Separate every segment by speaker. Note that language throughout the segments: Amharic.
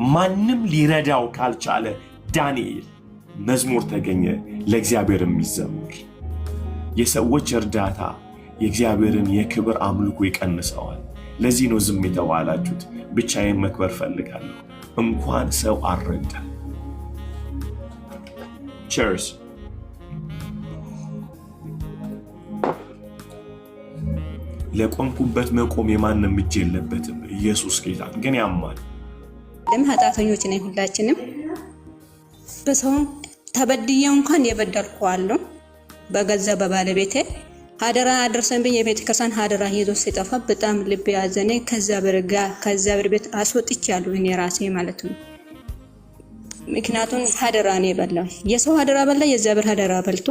Speaker 1: ማንም ሊረዳው ካልቻለ ዳንኤል መዝሙር ተገኘ ለእግዚአብሔር የሚዘምር። የሰዎች እርዳታ የእግዚአብሔርን የክብር አምልኮ ይቀንሰዋል። ለዚህ ነው ዝም የተባላችሁት። ብቻዬን መክበር ፈልጋለሁ። እንኳን ሰው አረዳ። ቸርስ ለቆምኩበት መቆም የማንም እጅ የለበትም። ኢየሱስ ጌታ ግን ያማል።
Speaker 2: ኃጢአተኞች ነን ሁላችንም። በሰው ተበድዬ እንኳን የበደልኩ አለው በገዛ በባለቤቴ ሀደራ አደረሰን ብዬ የቤተ ክርስቲያን ሀደራ ይዞ ሲጠፋ በጣም ልብ ያዘነ። ከዛ ቤት አስወጥቻለሁ እኔ ራሴ ማለት ነው። ምክንያቱም ሀደራ ነው የበላው። የሰው ሀደራ በላ፣ የእግዚአብሔር ሀደራ በልቶ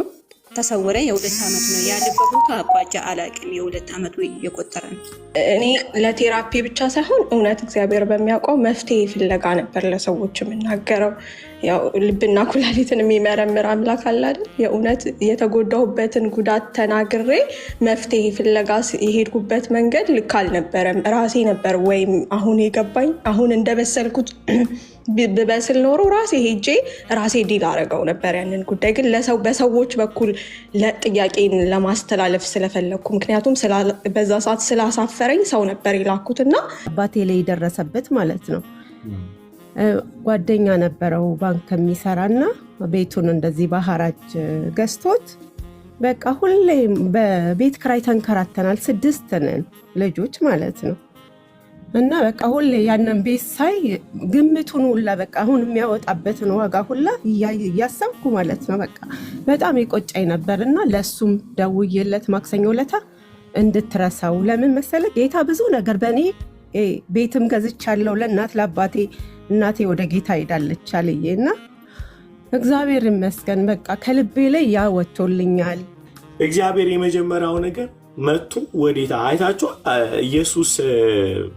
Speaker 2: ተሰወረ። የ2 ዓመት ነው ያለበት አቋጫ አላቅም። የ2 ዓመቱ እየቆጠረ ነው።
Speaker 3: እኔ ለቴራፒ ብቻ ሳይሆን እውነት እግዚአብሔር በሚያውቀው መፍትሄ ፍለጋ ነበር ለሰዎች የምናገረው። ያው ልብና ኩላሊትን የሚመረምር አምላክ አለ አይደል? የእውነት የተጎዳሁበትን ጉዳት ተናግሬ መፍትሄ ፍለጋ የሄድኩበት መንገድ ልክ አልነበረም። ራሴ ነበር ወይም አሁን የገባኝ። አሁን እንደበሰልኩት በበስል ኖሮ ራሴ ሄጄ ራሴ ዲል አረገው ነበር ያንን ጉዳይ። ግን በሰዎች በኩል ለጥያቄን ለማስተላለፍ ስለፈለኩ፣ ምክንያቱም በዛ ሰዓት ስላሳፈረኝ ሰው ነበር የላኩትና
Speaker 4: አባቴ ላይ የደረሰበት ማለት ነው። ጓደኛ ነበረው ባንክ የሚሰራና ቤቱን እንደዚህ በሐራጅ ገዝቶት በቃ ሁሌ በቤት ክራይ ተንከራተናል። 6 ነን ልጆች ማለት ነው። እና በቃ ሁሌ ያንን ቤት ሳይ ግምቱን ሁላ በቃ አሁን የሚያወጣበትን ዋጋ ሁላ እያሰብኩ ማለት ነው በቃ በጣም ይቆጨኝ ነበርና ለሱም ደውዬለት ማክሰኞ ለታ እንድትረሳው ለምን መሰለ ጌታ ብዙ ነገር በእኔ ቤትም ገዝቻለሁ ለእናት ለአባቴ። እናቴ ወደ ጌታ ሄዳለች አለዬና እግዚአብሔር ይመስገን በቃ ከልቤ ላይ ያወጥቶልኛል።
Speaker 1: እግዚአብሔር የመጀመሪያው ነገር መጥቶ ወዴታ አይታችሁ ኢየሱስ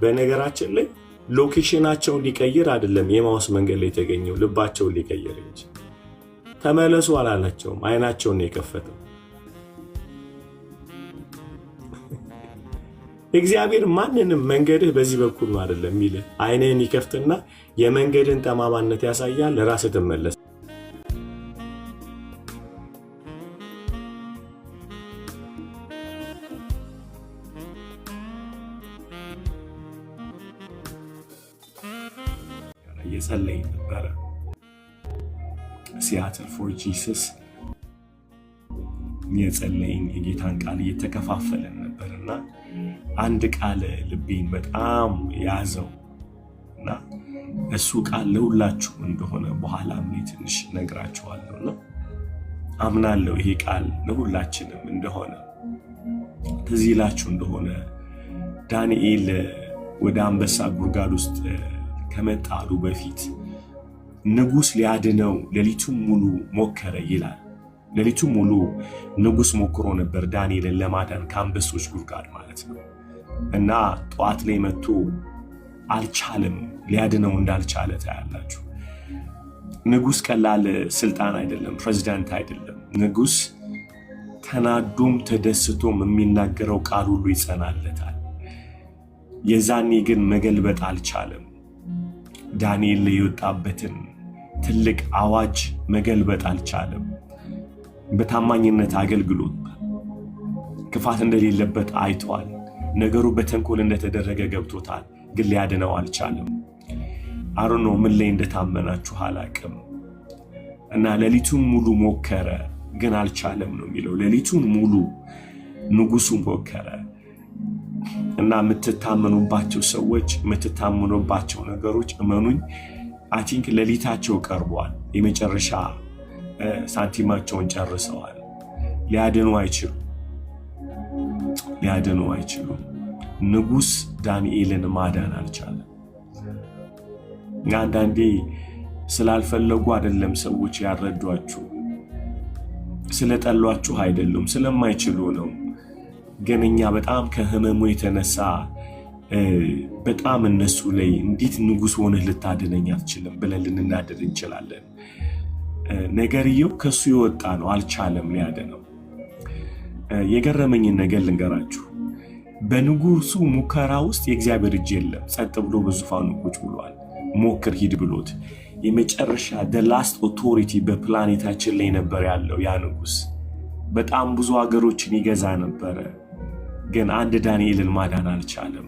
Speaker 1: በነገራችን ላይ ሎኬሽናቸውን ሊቀይር አይደለም የማውስ መንገድ ላይ የተገኘው ልባቸውን ሊቀይር እንጂ ተመለሱ አላላቸውም። አይናቸውን ነው የከፈተው። እግዚአብሔር ማንንም መንገድህ በዚህ በኩል ነው አይደለም የሚል አይንህን ይከፍትና የመንገድን ጠማማነት ያሳያል። ለራስህ ትመለስ። የጸለይ ነበረ ሲያትል ፎር ጂሰስ የጸለይን የጌታን ቃል እየተከፋፈለን ነበርና አንድ ቃል ልቤን በጣም ያዘው እና እሱ ቃል ለሁላችሁ እንደሆነ በኋላ ምን ትንሽ ነግራችኋለሁና አምናለሁ ይሄ ቃል ለሁላችንም እንደሆነ። ትዝ ይላችሁ እንደሆነ ዳንኤል ወደ አንበሳ ጉድጓድ ውስጥ ከመጣሉ በፊት ንጉስ ሊያድነው ሌሊቱን ሙሉ ሞከረ ይላል። ሌሊቱን ሙሉ ንጉስ ሞክሮ ነበር ዳንኤልን ለማዳን ከአንበሶች ጉድጓድ ማለት ነው። እና ጠዋት ላይ መጥቶ አልቻለም፣ ሊያድነው እንዳልቻለ ታያላችሁ። ንጉስ ቀላል ስልጣን አይደለም፣ ፕሬዝዳንት አይደለም። ንጉስ ተናዶም ተደስቶም የሚናገረው ቃል ሁሉ ይጸናለታል። የዛኔ ግን መገልበጥ አልቻለም። ዳንኤል የወጣበትን ትልቅ አዋጅ መገልበጥ አልቻለም። በታማኝነት አገልግሎት ክፋት እንደሌለበት አይቷል። ነገሩ በተንኮል እንደተደረገ ገብቶታል። ግን ሊያድነው አልቻለም። አሮኖ ምን ላይ እንደታመናችሁ አላቅም። እና ሌሊቱን ሙሉ ሞከረ ግን አልቻለም ነው የሚለው። ሌሊቱን ሙሉ ንጉሱ ሞከረ። እና የምትታመኑባቸው ሰዎች የምትታመኑባቸው ነገሮች እመኑኝ አይ ቲንክ ሌሊታቸው ቀርቧል። የመጨረሻ ሳንቲማቸውን ጨርሰዋል። ሊያድኑ አይችሉም። ንጉስ ዳንኤልን ማዳን አልቻለም። አንዳንዴ ስላልፈለጉ አይደለም ሰዎች ያረዷችሁ፣ ስለጠሏችሁ አይደለም፣ ስለማይችሉ ነው። ግን እኛ በጣም ከህመሙ የተነሳ በጣም እነሱ ላይ እንዴት ንጉስ ሆነህ ልታድነኝ አትችልም ብለን ልንናደድ እንችላለን። ነገርየው ከሱ የወጣ ነው። አልቻለም ሊያድነው። የገረመኝን ነገር ልንገራችሁ። በንጉሱ ሙከራ ውስጥ የእግዚአብሔር እጅ የለም። ጸጥ ብሎ በዙፋኑ ቁጭ ብሏል። ሞክር ሂድ ብሎት የመጨረሻ the last authority በፕላኔታችን ላይ ነበር ያለው ያ ንጉስ። በጣም ብዙ ሀገሮችን ይገዛ ነበር፣ ግን አንድ ዳንኤልን ማዳን አልቻለም።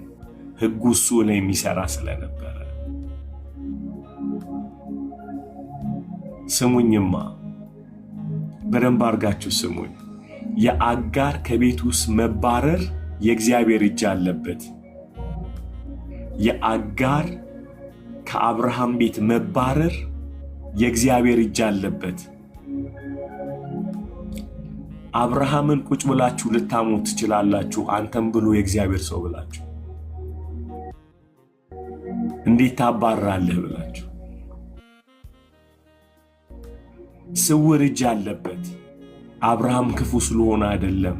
Speaker 1: ሕጉ እሱ ላይ የሚሰራ ስለነበረ። ስሙኝማ፣ በደንብ አድርጋችሁ ስሙኝ። የአጋር ከቤት ውስጥ መባረር የእግዚአብሔር እጅ አለበት። የአጋር ከአብርሃም ቤት መባረር የእግዚአብሔር እጅ አለበት። አብርሃምን ቁጭ ብላችሁ ልታሙት ትችላላችሁ፣ አንተም ብሎ የእግዚአብሔር ሰው ብላችሁ እንዴት ታባራለህ ብላችሁ። ስውር እጅ አለበት። አብርሃም ክፉ ስለሆነ አይደለም።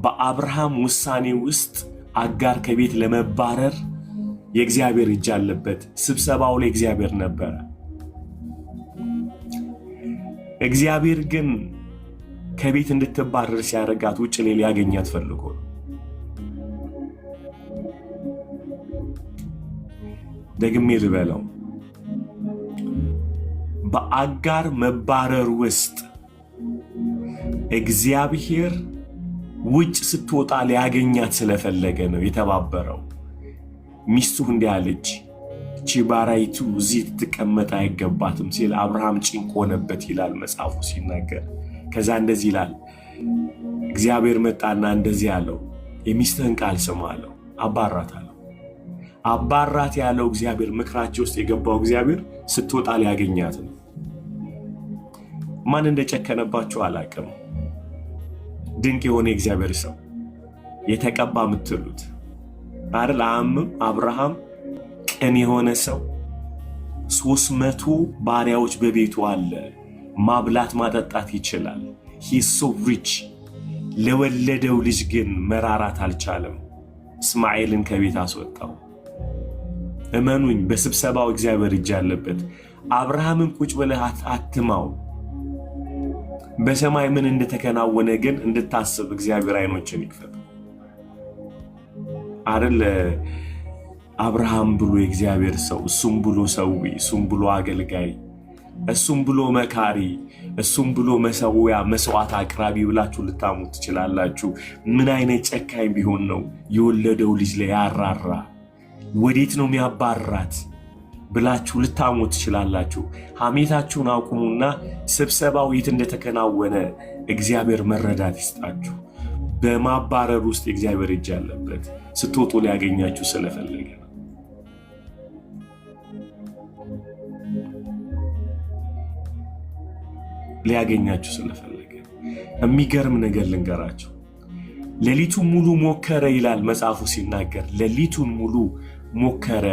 Speaker 1: በአብርሃም ውሳኔ ውስጥ አጋር ከቤት ለመባረር የእግዚአብሔር እጅ አለበት። ስብሰባው ላይ እግዚአብሔር ነበረ። እግዚአብሔር ግን ከቤት እንድትባረር ሲያደርጋት ውጭ ላይ ሊያገኛት ፈልጎ ነው። ደግሜ ልበለው፣ በአጋር መባረር ውስጥ እግዚአብሔር ውጭ ስትወጣ ሊያገኛት ስለፈለገ ነው የተባበረው። ሚስቱ እንዲህ አለች፣ እቺ ባሪያይቱ እዚህ ትቀመጥ አይገባትም ሲል አብርሃም ጭንቅ ሆነበት ይላል መጽሐፉ ሲናገር። ከዛ እንደዚህ ይላል፣ እግዚአብሔር መጣና እንደዚህ አለው፣ የሚስትህን ቃል ስማ አለው። አባራት አለው። አባራት ያለው እግዚአብሔር፣ ምክራቸው ውስጥ የገባው እግዚአብሔር ስትወጣ ሊያገኛት ነው። ማን እንደጨከነባቸው አላውቅም። ድንቅ የሆነ እግዚአብሔር ሰው የተቀባ የምትሉት አይደል? አብርሃም ቅን የሆነ ሰው 300 ባሪያዎች በቤቱ አለ። ማብላት ማጠጣት ይችላል። he's so rich። ለወለደው ልጅ ግን መራራት አልቻለም። እስማኤልን ከቤት አስወጣው። እመኑኝ፣ በስብሰባው እግዚአብሔር እጅ አለበት። አብርሃምን ቁጭ ብለህ አትማው። በሰማይ ምን እንደተከናወነ ግን እንድታስብ እግዚአብሔር አይኖችን ይክፈት። አይደል? አብርሃም ብሎ የእግዚአብሔር ሰው፣ እሱም ብሎ ሰዊ፣ እሱም ብሎ አገልጋይ፣ እሱም ብሎ መካሪ፣ እሱም ብሎ መሰዊያ መስዋዕት አቅራቢ ብላችሁ ልታሙት ትችላላችሁ። ምን አይነት ጨካኝ ቢሆን ነው የወለደው ልጅ ላይ ያራራ? ወዴት ነው የሚያባራት ብላችሁ ልታሙት ትችላላችሁ። ሐሜታችሁን አቁሙና ስብሰባው የት እንደተከናወነ እግዚአብሔር መረዳት ይስጣችሁ። በማባረር ውስጥ እግዚአብሔር እጅ አለበት። ስትወጡ ሊያገኛችሁ ስለፈለገ ነው። ሊያገኛችሁ ስለፈለገ። የሚገርም ነገር ልንገራችሁ። ሌሊቱን ሙሉ ሞከረ ይላል መጽሐፉ ሲናገር። ሌሊቱን ሙሉ ሞከረ፣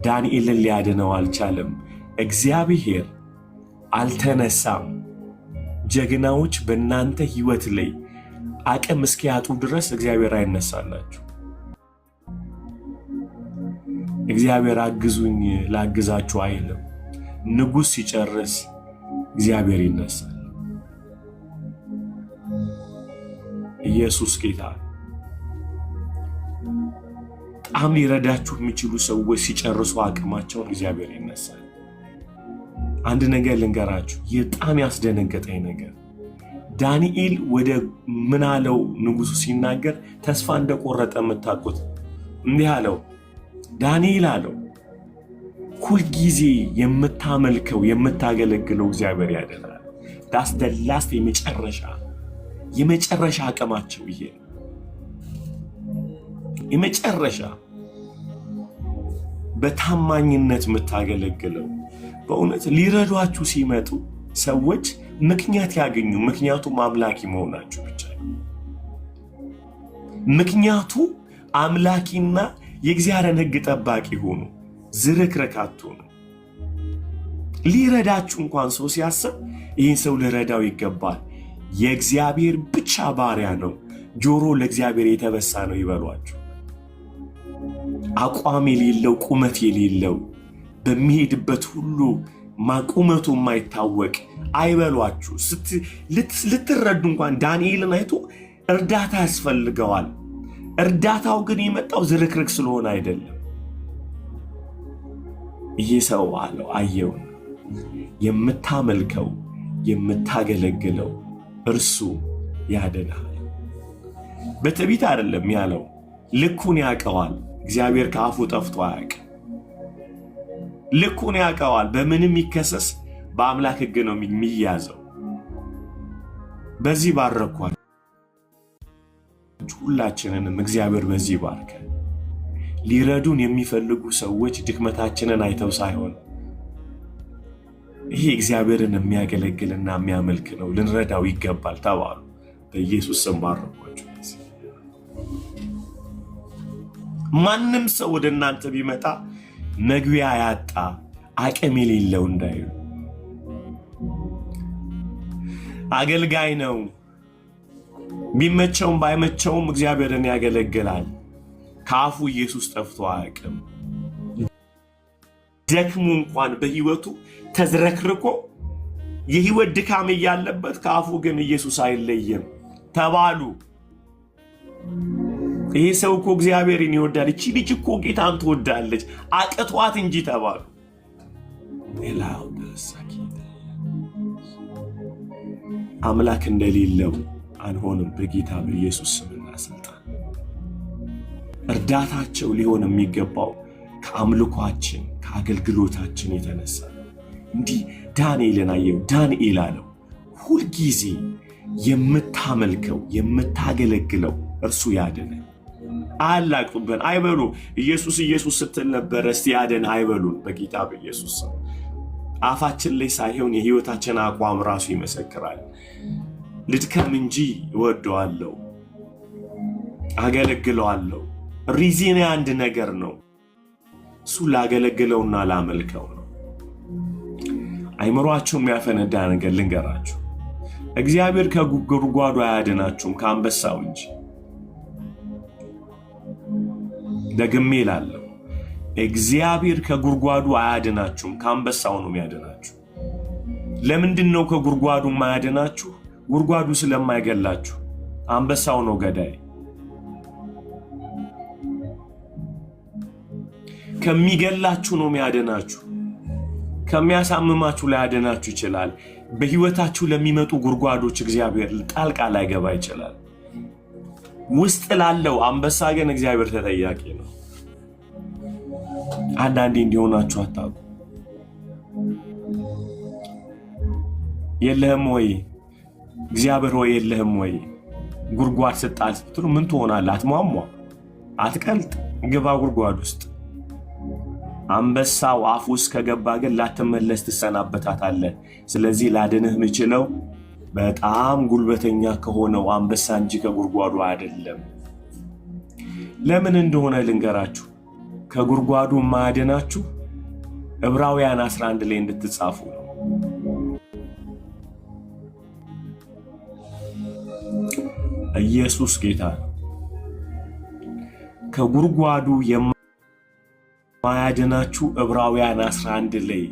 Speaker 1: ዳንኤልን ሊያድነው አልቻለም። እግዚአብሔር አልተነሳም። ጀግናዎች በእናንተ ሕይወት ላይ አቅም እስኪያጡ ድረስ እግዚአብሔር አይነሳላችሁ። እግዚአብሔር አግዙኝ ላግዛችሁ አይልም። ንጉሥ ሲጨርስ እግዚአብሔር ይነሳል። ኢየሱስ ጌታ። በጣም ሊረዳችሁ የሚችሉ ሰዎች ሲጨርሱ አቅማቸውን እግዚአብሔር ይነሳል። አንድ ነገር ልንገራችሁ፣ በጣም ያስደነገጠኝ ነገር ዳንኤል ወደ ምናለው ንጉሱ ሲናገር ተስፋ እንደቆረጠ የምታውቁት እንዲህ አለው፣ ዳንኤል አለው ሁልጊዜ የምታመልከው የምታገለግለው እግዚአብሔር ያደናል። ዳስ ደላስት የመጨረሻ አቅማቸው ይሄ የመጨረሻ በታማኝነት የምታገለግለው። በእውነት ሊረዷችሁ ሲመጡ ሰዎች ምክንያት ያገኙ። ምክንያቱም አምላኪ መሆናችሁ ብቻ። ምክንያቱ አምላኪና የእግዚአብሔርን ሕግ ጠባቂ ሆኑ። ዝርክርክ አትሁኑ። ሊረዳችሁ እንኳን ሰው ሲያስብ ይህን ሰው ልረዳው ይገባል፣ የእግዚአብሔር ብቻ ባሪያ ነው፣ ጆሮ ለእግዚአብሔር የተበሳ ነው ይበሏችሁ። አቋም የሌለው ቁመት የሌለው በሚሄድበት ሁሉ ማቁመቱ የማይታወቅ አይበሏችሁ። ልትረዱ እንኳን ዳንኤልን አይቶ እርዳታ ያስፈልገዋል። እርዳታው ግን የመጣው ዝርክርክ ስለሆነ አይደለም። ይህ ሰው አለው አየው የምታመልከው የምታገለግለው እርሱ ያድናል። በትዕቢት አይደለም ያለው፣ ልኩን ያውቀዋል። እግዚአብሔር ከአፉ ጠፍቶ አያውቅም። ልኩን ያውቀዋል። በምንም ይከሰስ በአምላክ ሕግ ነው የሚያዘው። በዚህ ባረኳችሁ ሁላችንንም እግዚአብሔር በዚህ ባርከ። ሊረዱን የሚፈልጉ ሰዎች ድክመታችንን አይተው ሳይሆን ይሄ እግዚአብሔርን የሚያገለግልና የሚያመልክ ነው ልንረዳው ይገባል ተባሉ። በኢየሱስ ስም ባረኳችሁ። ማንም ሰው ወደ እናንተ ቢመጣ መግቢያ ያጣ አቅም የሌለው እንዳይሉ። አገልጋይ ነው፣ ቢመቸውም ባይመቸውም እግዚአብሔርን ያገለግላል። ከአፉ ኢየሱስ ጠፍቶ አያውቅም። ደክሙ እንኳን በህይወቱ ተዝረክርኮ የህይወት ድካም ያለበት ከአፉ ግን ኢየሱስ አይለየም ተባሉ። ይሄ ሰው እኮ እግዚአብሔርን ይወዳል፣ እቺ ልጅ እኮ ጌታን ትወዳለች አቅቷት እንጂ ተባሉ። አምላክ እንደሌለው አንሆንም። በጌታ በኢየሱስ ስምና ስልጣን እርዳታቸው ሊሆን የሚገባው ከአምልኳችን ከአገልግሎታችን የተነሳ እንዲህ ዳንኤልን አየው። ዳንኤል አለው ሁልጊዜ የምታመልከው የምታገለግለው እርሱ ያድነ። አላቅጡብን አይበሉ። ኢየሱስ ኢየሱስ ስትል ነበር፣ እስቲ ያድን አይበሉን። በጌታ በኢየሱስ ስም አፋችን ላይ ሳይሆን የህይወታችን አቋም ራሱ ይመሰክራል። ልድከም እንጂ እወደዋለሁ፣ አገለግለዋለሁ። ሪዚኔ አንድ ነገር ነው፣ እሱ ላገለግለውና ላመልከው ነው። አይምሯችሁ የሚያፈነዳ ነገር ልንገራችሁ። እግዚአብሔር ከጉድጓዱ አያድናችሁም ከአንበሳው እንጂ። ደግሜ እላለሁ፣ እግዚአብሔር ከጉድጓዱ አያድናችሁም ከአንበሳው ነው የሚያድናችሁ። ለምንድን ነው ከጉድጓዱ የማያድናችሁ? ጉድጓዱ ስለማይገላችሁ። አንበሳው ነው ገዳይ። ከሚገላችሁ ነው የሚያድናችሁ። ከሚያሳምማችሁ ላያድናችሁ ይችላል። በህይወታችሁ ለሚመጡ ጉድጓዶች እግዚአብሔር ጣልቃ ላይገባ ይችላል። ውስጥ ላለው አንበሳ ግን እግዚአብሔር ተጠያቂ ነው። አንዳንዴ እንዲሆናችሁ አታውቁ። የለህም ወይ እግዚአብሔር ወይ የለህም ወይ ጉድጓድ ስጣል ስትሉ ምን ትሆናለህ? አትሟሟ፣ አትቀልጥ፣ ግባ ጉድጓድ ውስጥ። አንበሳው አፍ ውስጥ ከገባ ግን ላትመለስ ትሰናበታታለህ። ስለዚህ ላድንህ የምችለው በጣም ጉልበተኛ ከሆነው አንበሳ እንጂ ከጉድጓዱ አይደለም። ለምን እንደሆነ ልንገራችሁ። ከጉድጓዱ ማያድናችሁ ዕብራውያን 11 ላይ እንድትጻፉ ነው። ኢየሱስ ጌታ ነው። ከጉድጓዱ የማያድናችሁ ዕብራውያን 11 ላይ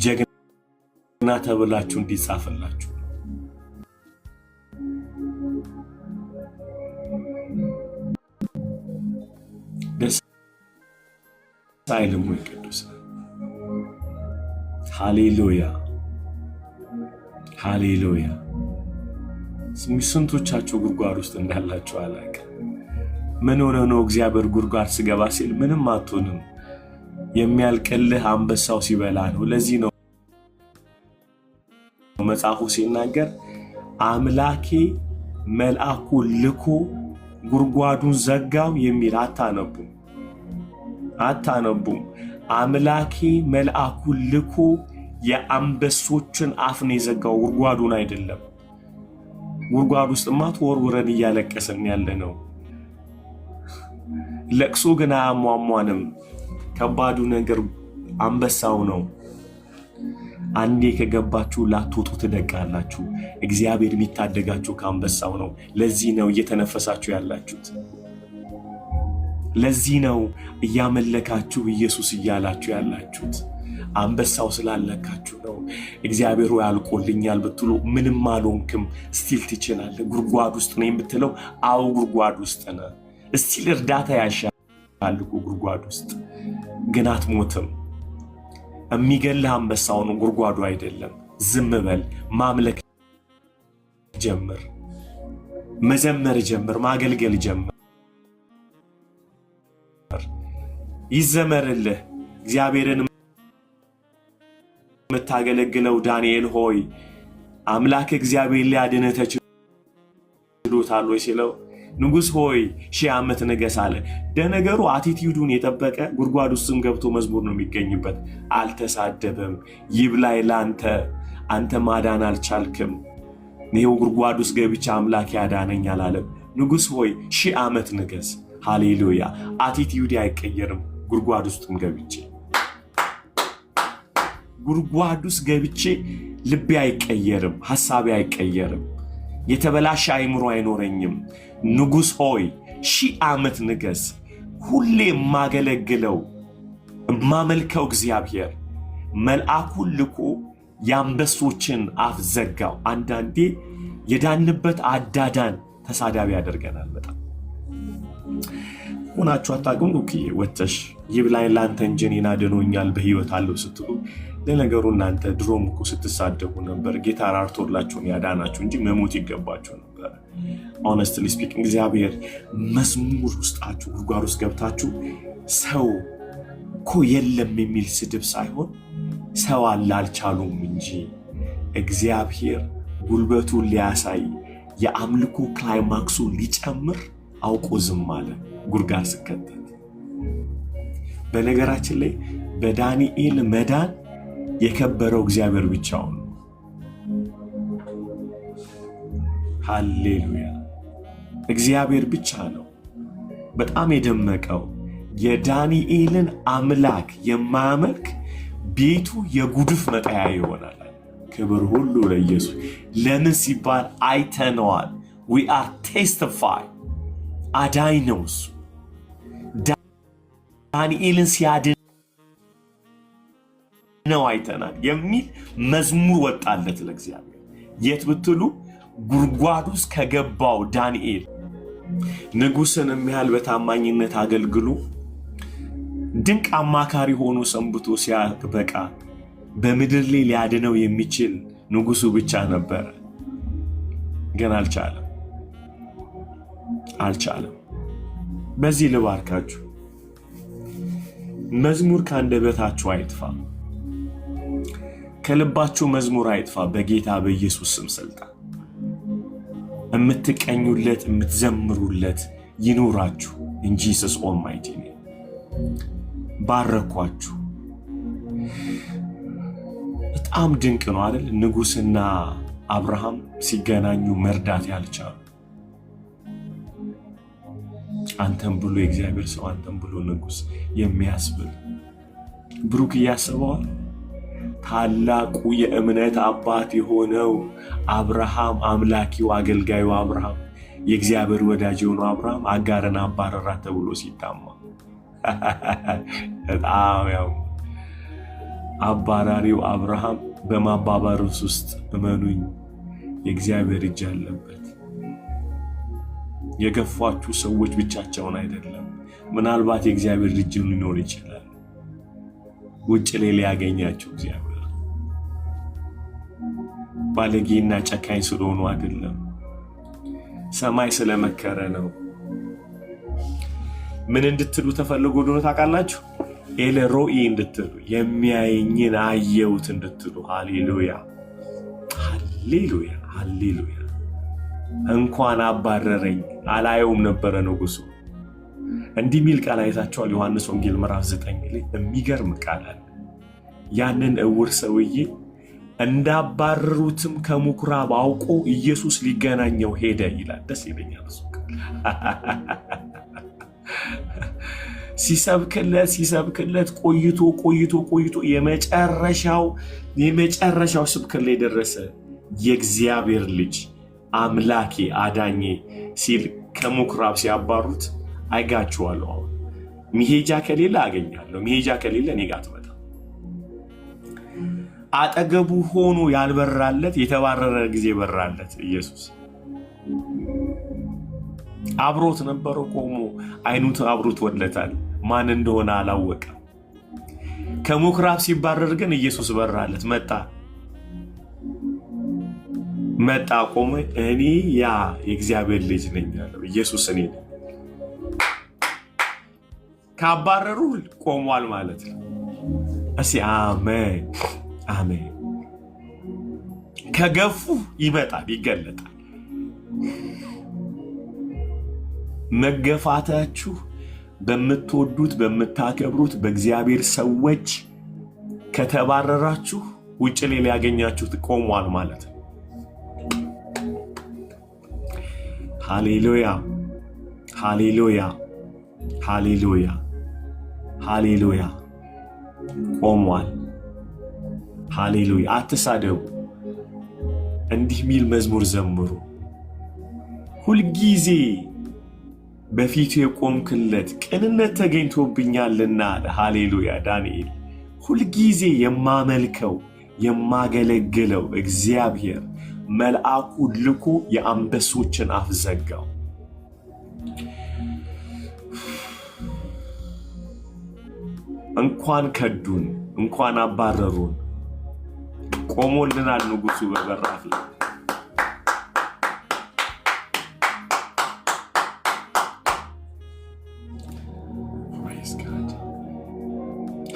Speaker 1: ጀግና ተብላችሁ እንዲጻፍላችሁ። ደስ አይልም ወይ ቅዱሳን? ሃሌሉያ ሃሌሉያ። ስንቶቻችሁ ጉድጓድ ውስጥ እንዳላችሁ አላውቅም። ምን ሆነ ነው እግዚአብሔር ጉድጓድ ስገባ ሲል ምንም አትሆንም፣ የሚያልቅልህ አንበሳው ሲበላ ነው። ለዚህ ነው መጽሐፉ ሲናገር አምላኬ መልአኩ ልኮ ጉድጓዱን ዘጋው የሚል አታነቡም። አምላኬ መልአኩ ልኮ የአንበሶችን አፍ ነው የዘጋው፣ ጉድጓዱን አይደለም። ጉድጓድ ውስጥማ ተወርውረን እያለቀስን ያለ ነው። ለቅሶ ግን አያሟሟንም። ከባዱ ነገር አንበሳው ነው። አንዴ ከገባችሁ ላትወጡ ትደቃላችሁ። እግዚአብሔር የሚታደጋችሁ ከአንበሳው ነው። ለዚህ ነው እየተነፈሳችሁ ያላችሁት። ለዚህ ነው እያመለካችሁ ኢየሱስ እያላችሁ ያላችሁት። አንበሳው ስላለካችሁ ነው። እግዚአብሔር ሆይ አልቆልኛል ብትሉ ምንም አልሆንክም ስቲል ትችላለህ። ጉድጓድ ውስጥ ነው የምትለው፣ አዎ ጉድጓድ ውስጥ ነህ። ስቲል እርዳታ ያሻል እኮ ጉድጓድ ውስጥ ግን አትሞትም። የሚገልህ አንበሳው ነው፣ ጉድጓዱ አይደለም። ዝም በል፣ ማምለክ ጀምር፣ መዘመር ጀምር፣ ማገልገል ጀምር። ይዘመርልህ። እግዚአብሔርን የምታገለግለው ዳንኤል ሆይ አምላክ እግዚአብሔር ሊያድንህ ተችሎታል ወይ ሲለው ንጉሥ ሆይ 1000 ዓመት ንገስ አለ። ደነገሩ አቲቲዩዱን የጠበቀ ጉድጓድ ውስጥም ገብቶ መዝሙር ነው የሚገኝበት። አልተሳደበም። ይብላኝ ላንተ፣ አንተ ማዳን አልቻልክም፣ ይሄው ጉድጓድ ውስጥ ገብቼ አምላክ ያዳነኝ አላለም። ንጉሥ ሆይ 1000 ዓመት ንገስ። ሃሌሉያ። አቲቲዩድ አይቀየርም። ጉድጓድ ውስጥም ገብቼ ጉድጓድ ውስጥ ገብቼ ልቤ አይቀየርም፣ ሐሳቤ አይቀየርም፣ የተበላሸ አይምሮ አይኖረኝም። ንጉሥ ሆይ 1000 ዓመት ንገስ። ሁሌ የማገለግለው የማመልከው እግዚአብሔር መልአኩን ልኮ የአንበሶችን አፍ ዘጋው። አንዳንዴ የዳንበት አዳዳን ተሳዳቢ ያደርገናል። በጣም ሆናችሁ አታውቁም? ሉክዬ ወጥተሽ ይብላኝ ላንተ እንጂ እኔን አድኖኛል በሕይወት አለው ስትሉ፣ ለነገሩ እናንተ ድሮም እኮ ስትሳደቡ ነበር። ጌታ ራርቶላችሁን ያዳናችሁ እንጂ መሞት ይገባችሁ ነበር። ሆነስትሊ ስፒኪንግ እግዚአብሔር መዝሙር ውስጣችሁ ጉድጓድ ውስጥ ገብታችሁ ሰው እኮ የለም የሚል ስድብ ሳይሆን ሰው አለ አልቻሉም እንጂ እግዚአብሔር ጉልበቱን ሊያሳይ የአምልኮ ክላይማክሱ ሊጨምር አውቆ ዝም አለ ጉድጓድ ስከተት። በነገራችን ላይ በዳንኤል መዳን የከበረው እግዚአብሔር ብቻውን ነው። ሃሌሉያ። እግዚአብሔር ብቻ ነው በጣም የደመቀው። የዳንኤልን አምላክ የማያመልክ ቤቱ የጉድፍ መጣያ ይሆናል። ክብር ሁሉ ለኢየሱስ። ለምን ሲባል አይተነዋል። we are testify አዳኝ ነው እሱ። ዳንኤልን ሲያድነው አይተናል የሚል መዝሙር ወጣለት ለእግዚአብሔር። የት ብትሉ ጉድጓድ ውስጥ ከገባው ዳንኤል ንጉሥን የሚያህል በታማኝነት አገልግሎ ድንቅ አማካሪ ሆኖ ሰንብቶ ሲያበቃ በምድር ላይ ሊያድነው የሚችል ንጉሱ ብቻ ነበረ። ግን አልቻለም። በዚህ ልባርካችሁ፣ መዝሙር ከአንደበታችሁ አይጥፋ፣ ከልባችሁ መዝሙር አይጥፋ። በጌታ በኢየሱስ ስም ስልጣን የምትቀኙለት የምትዘምሩለት ይኑራችሁ። ኢን ጂሰስ ኦልማይቲ ኔም ባረኳችሁ። በጣም ድንቅ ነው አይደል? ንጉሥና አብርሃም ሲገናኙ መርዳት ያልቻሉ፣ አንተም ብሎ የእግዚአብሔር ሰው አንተም ብሎ ንጉሥ የሚያስብል ብሩክ እያስበዋል። ታላቁ የእምነት አባት የሆነው አብርሃም፣ አምላኪው አገልጋዩ አብርሃም፣ የእግዚአብሔር ወዳጅ የሆነው አብርሃም አጋርን አባረራት ተብሎ ሲታማ በጣም ያው አባራሪው አብርሃም በማባባሩስ ውስጥ እመኑኝ የእግዚአብሔር እጅ አለበት። የገፏችሁ ሰዎች ብቻቸውን አይደለም። ምናልባት የእግዚአብሔር ልጅ ሊኖር ይችላል ውጭ ላይ ሊያገኛችሁ። እግዚአብሔር ባለጌና ጨካኝ ስለሆኑ አይደለም፣ ሰማይ ስለመከረ ነው። ምን እንድትሉ ተፈልጎ እንደሆነ ታውቃላችሁ? ኤልሮኢ እንድትሉ፣ የሚያየኝን አየሁት እንድትሉ። ሃሌሉያ ሃሌሉያ ሃሌሉያ። እንኳን አባረረኝ አላየውም ነበረ ንጉሱ። እንዲህ ሚል ቃል አይታችኋል? ዮሐንስ ወንጌል ምዕራፍ 9 ላይ የሚገርም ቃል አለ። ያንን እውር ሰውዬ እንዳባረሩትም ከምኩራብ አውቆ ኢየሱስ ሊገናኘው ሄደ ይላል። ደስ ይለኛል እሱ ቃል። ሲሰብክለት ቆይቶ የመጨረሻው ስብከት ላይ ደረሰ። የእግዚአብሔር ልጅ አምላኬ አዳኜ ሲል ከምኩራብ ሲያባሩት አይጋችኋለሁ። አሁን መሄጃ ከሌለ አገኛለሁ፣ መሄጃ ከሌለ እኔ ጋር ትመጣ። አጠገቡ ሆኖ ያልበራለት የተባረረ ጊዜ በራለት ኢየሱስ። አብሮት ነበረ ቆሞ አይኑት አብሮት ወለታል። ማን እንደሆነ አላወቀም። ከምኩራብ ሲባረር ግን ኢየሱስ በራለት መጣ ቆመ። እኔ ያ የእግዚአብሔር ልጅ ነኝ ያለው ኢየሱስ እኔ ነኝ። ካባረሩ ቆሟል ማለት ነው። እሺ አሜን አሜን። ከገፉ ይመጣል ይገለጣል። መገፋታችሁ በምትወዱት በምታከብሩት በእግዚአብሔር ሰዎች ከተባረራችሁ ውጭ ላይ ሊያገኛችሁት ቆሟል ማለት ነው። ሃሌሉያ ሃሌሉያ ሃሌሉያ ሃሌሉያ። ቆሟል። ሃሌሉያ። አትሳደቡ። እንዲህ ሚል መዝሙር ዘምሩ። ሁልጊዜ በፊቱ የቆምክለት ቅንነት ተገኝቶብኛልና። ሃሌሉያ። ዳንኤል ሁልጊዜ የማመልከው የማገለግለው እግዚአብሔር መልአኩ ልኮ የአንበሶችን አፍ ዘጋው። እንኳን ከዱን እንኳን አባረሩን፣ ቆሞልናል ንጉሱ በበራፍ ላይ።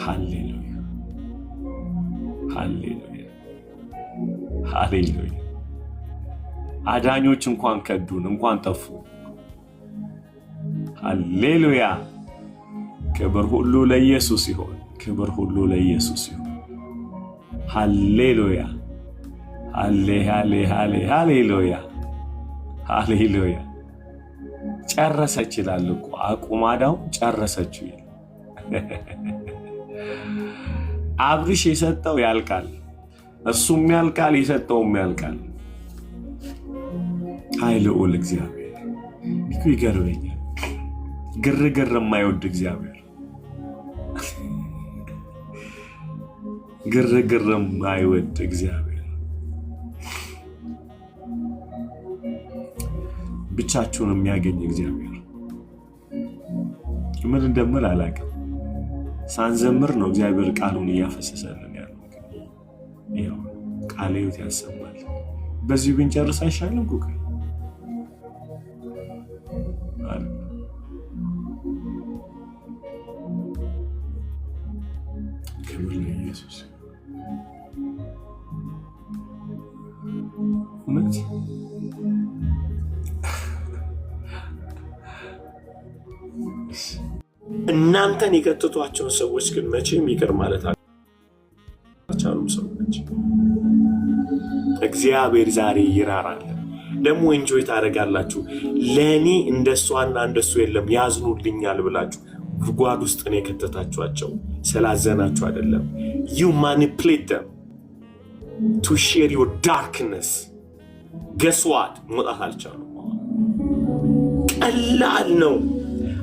Speaker 1: ሃሌሉያ ሃሌሉያ ሃሌሉያ። አዳኞች እንኳን ከዱን እንኳን ጠፉ። ሃሌሉያ። ክብር ሁሉ ለኢየሱስ ይሁን። ክብር ሁሉ ለኢየሱስ ይሁን። ሃሌሉያ ሃሌ ሃሌ ሃሌ ሃሌሉያ ሃሌሉያ። ጨረሰች ይላል እኮ አቁማዳው ጨረሰችው ይላል። አብርሽ የሰጠው ያልቃል፣ እሱም ያልቃል፣ የሰጠውም ያልቃል። ኃይልኡል እግዚአብሔር እኮ ይገርመኛል። ግርግር የማይወድ እግዚአብሔር፣ ግርግር የማይወድ እግዚአብሔር፣ ብቻችሁን የሚያገኝ እግዚአብሔር። ምን እንደምል አላውቅም። ሳንዘምር ነው እግዚአብሔር ቃሉን እያፈሰሰልን ያለው። ይኸው ቃለ ሕይወት ያሰማል። በዚሁ ብንጨርስ አይሻልም? ኩክ ክብር ለኢየሱስ። እውነት
Speaker 5: እናንተን የከተቷቸውን ሰዎች ግን መቼም ይቅር ማለት አልቻሉም ሰዎች። እግዚአብሔር ዛሬ ይራራል። ደግሞ እንጆይ ታደርጋላችሁ። ለእኔ እንደሷና እንደሱ የለም ያዝኑልኛል ብላችሁ ጉድጓድ ውስጥ ነው የከተታችኋቸው። ስላዘናችሁ አይደለም። you manipulate them to share your darkness. guess what? መውጣት አልቻሉም። ቀላል ነው።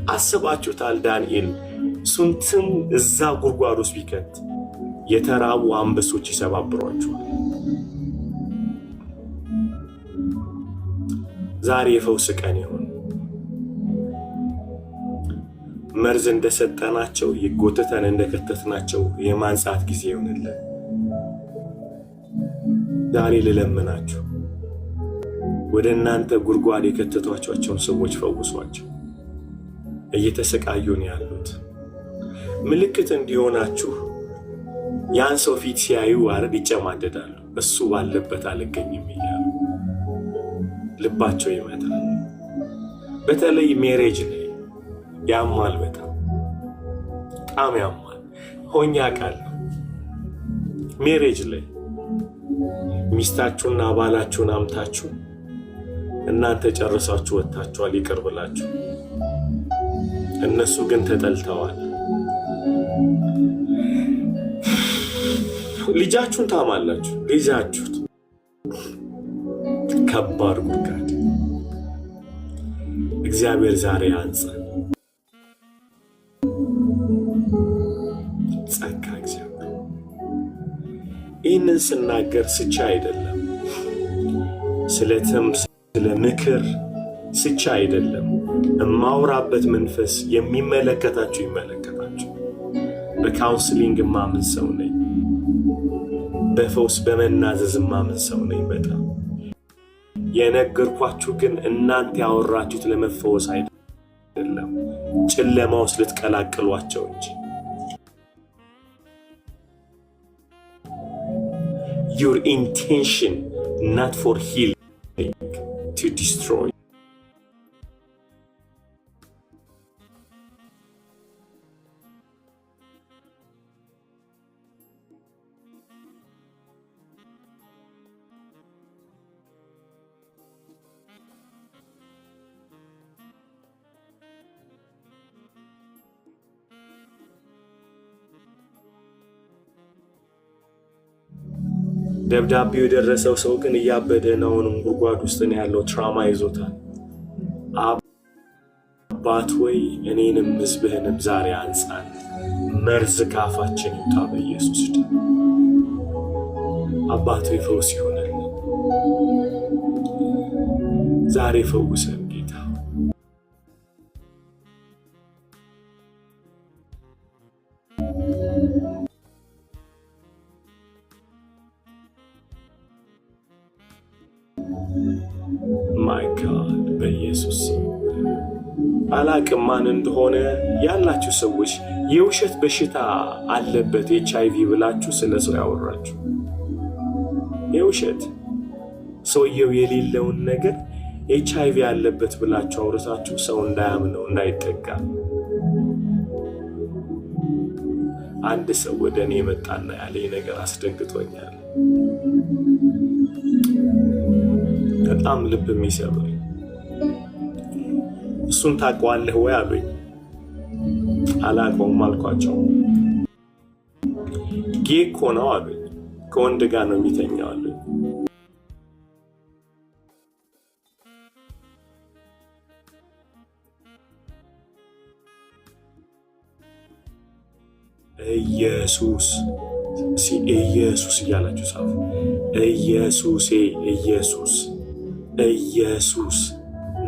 Speaker 5: አስባችሁታል? ዳንኤል ሱንትም እዛ ጉድጓድ ውስጥ ቢከት የተራቡ አንበሶች ይሰባብሯቸዋል። ዛሬ የፈውስ ቀን ይሁን። መርዝ እንደሰጠናቸው ይጎተተን እንደከተትናቸው የማንጻት ጊዜ ይሁንልን። ዛሬ ልለምናችሁ፣ ወደ እናንተ ጉድጓድ የከተቷቸውን ሰዎች ፈውሷቸው። እየተሰቃዩ ነው ያሉት። ምልክት እንዲሆናችሁ ያን ሰው ፊት ሲያዩ አረድ ይጨማደዳሉ። እሱ ባለበት አልገኝም ይላሉ። ልባቸው ይመታል። በተለይ ሜሬጅ ላይ ያማል፣ በጣም ያማል። ሆኛ ቃል ሜሬጅ ላይ ሚስታችሁና ባላችሁን አምታችሁ እናንተ ጨርሳችሁ ወጣችኋል ይቅር ብላችሁ፣ እነሱ ግን ተጠልተዋል። ልጃችሁን ታማላችሁ። ልጃችሁት ከባድ ጉድጓድ እግዚአብሔር ዛሬ አንጻ ጸጋ እግዚአብሔር። ይህንን ስናገር ስቻ አይደለም፣ ስለትም ስለ ምክር ስቻ አይደለም። እማውራበት መንፈስ የሚመለከታችሁ ይመለከታችሁ።
Speaker 1: በካውንስሊንግ ማምን ሰው ነኝ። በፈውስ በመናዘዝ ማምን ሰው ነኝ። በጣም የነገርኳችሁ ግን እናንተ ያወራችሁት ለመፈወስ አይደለም፣ ጨለማ ውስጥ ልትቀላቅሏቸው እንጂ። Your intention not for healing, to destroy. ደብዳቤው የደረሰው ሰው ግን እያበደ ነው። አሁንም ጉድጓድ ውስጥ ነው ያለው። ትራማ ይዞታል። አባት ሆይ እኔንም ሕዝብህንም ዛሬ አንጻን። መርዝ ካፋችን ይውጣ በኢየሱስ ደም። አባት ሆይ ፈውስ ይሆንልን ዛሬ። ፈውሰን ጌታ። ማይ ጋድ በኢየሱስ አላቅም ማን እንደሆነ ያላችሁ ሰዎች የውሸት በሽታ አለበት HIV ብላችሁ ስለ ሰው ያወራችሁ። የውሸት ሰውየው የሌለውን ነገር HIV አለበት ብላችሁ አውርታችሁ ሰው እንዳያምነው እንዳይጠጋ። አንድ ሰው ወደ እኔ መጣና ያለኝ ነገር አስደንግጦኛል። በጣም ልብ የሚሰብር። እሱን ታውቀዋለህ ወይ አሉኝ። አላውቀውም አልኳቸው። ጌ እኮ ነው አሉኝ። ከወንድ ጋር ነው የሚተኛው አሉኝ። ኢየሱስ ኢየሱስ እያላችሁ ጻፉ። ኢየሱሴ ኢየሱስ ኢየሱስ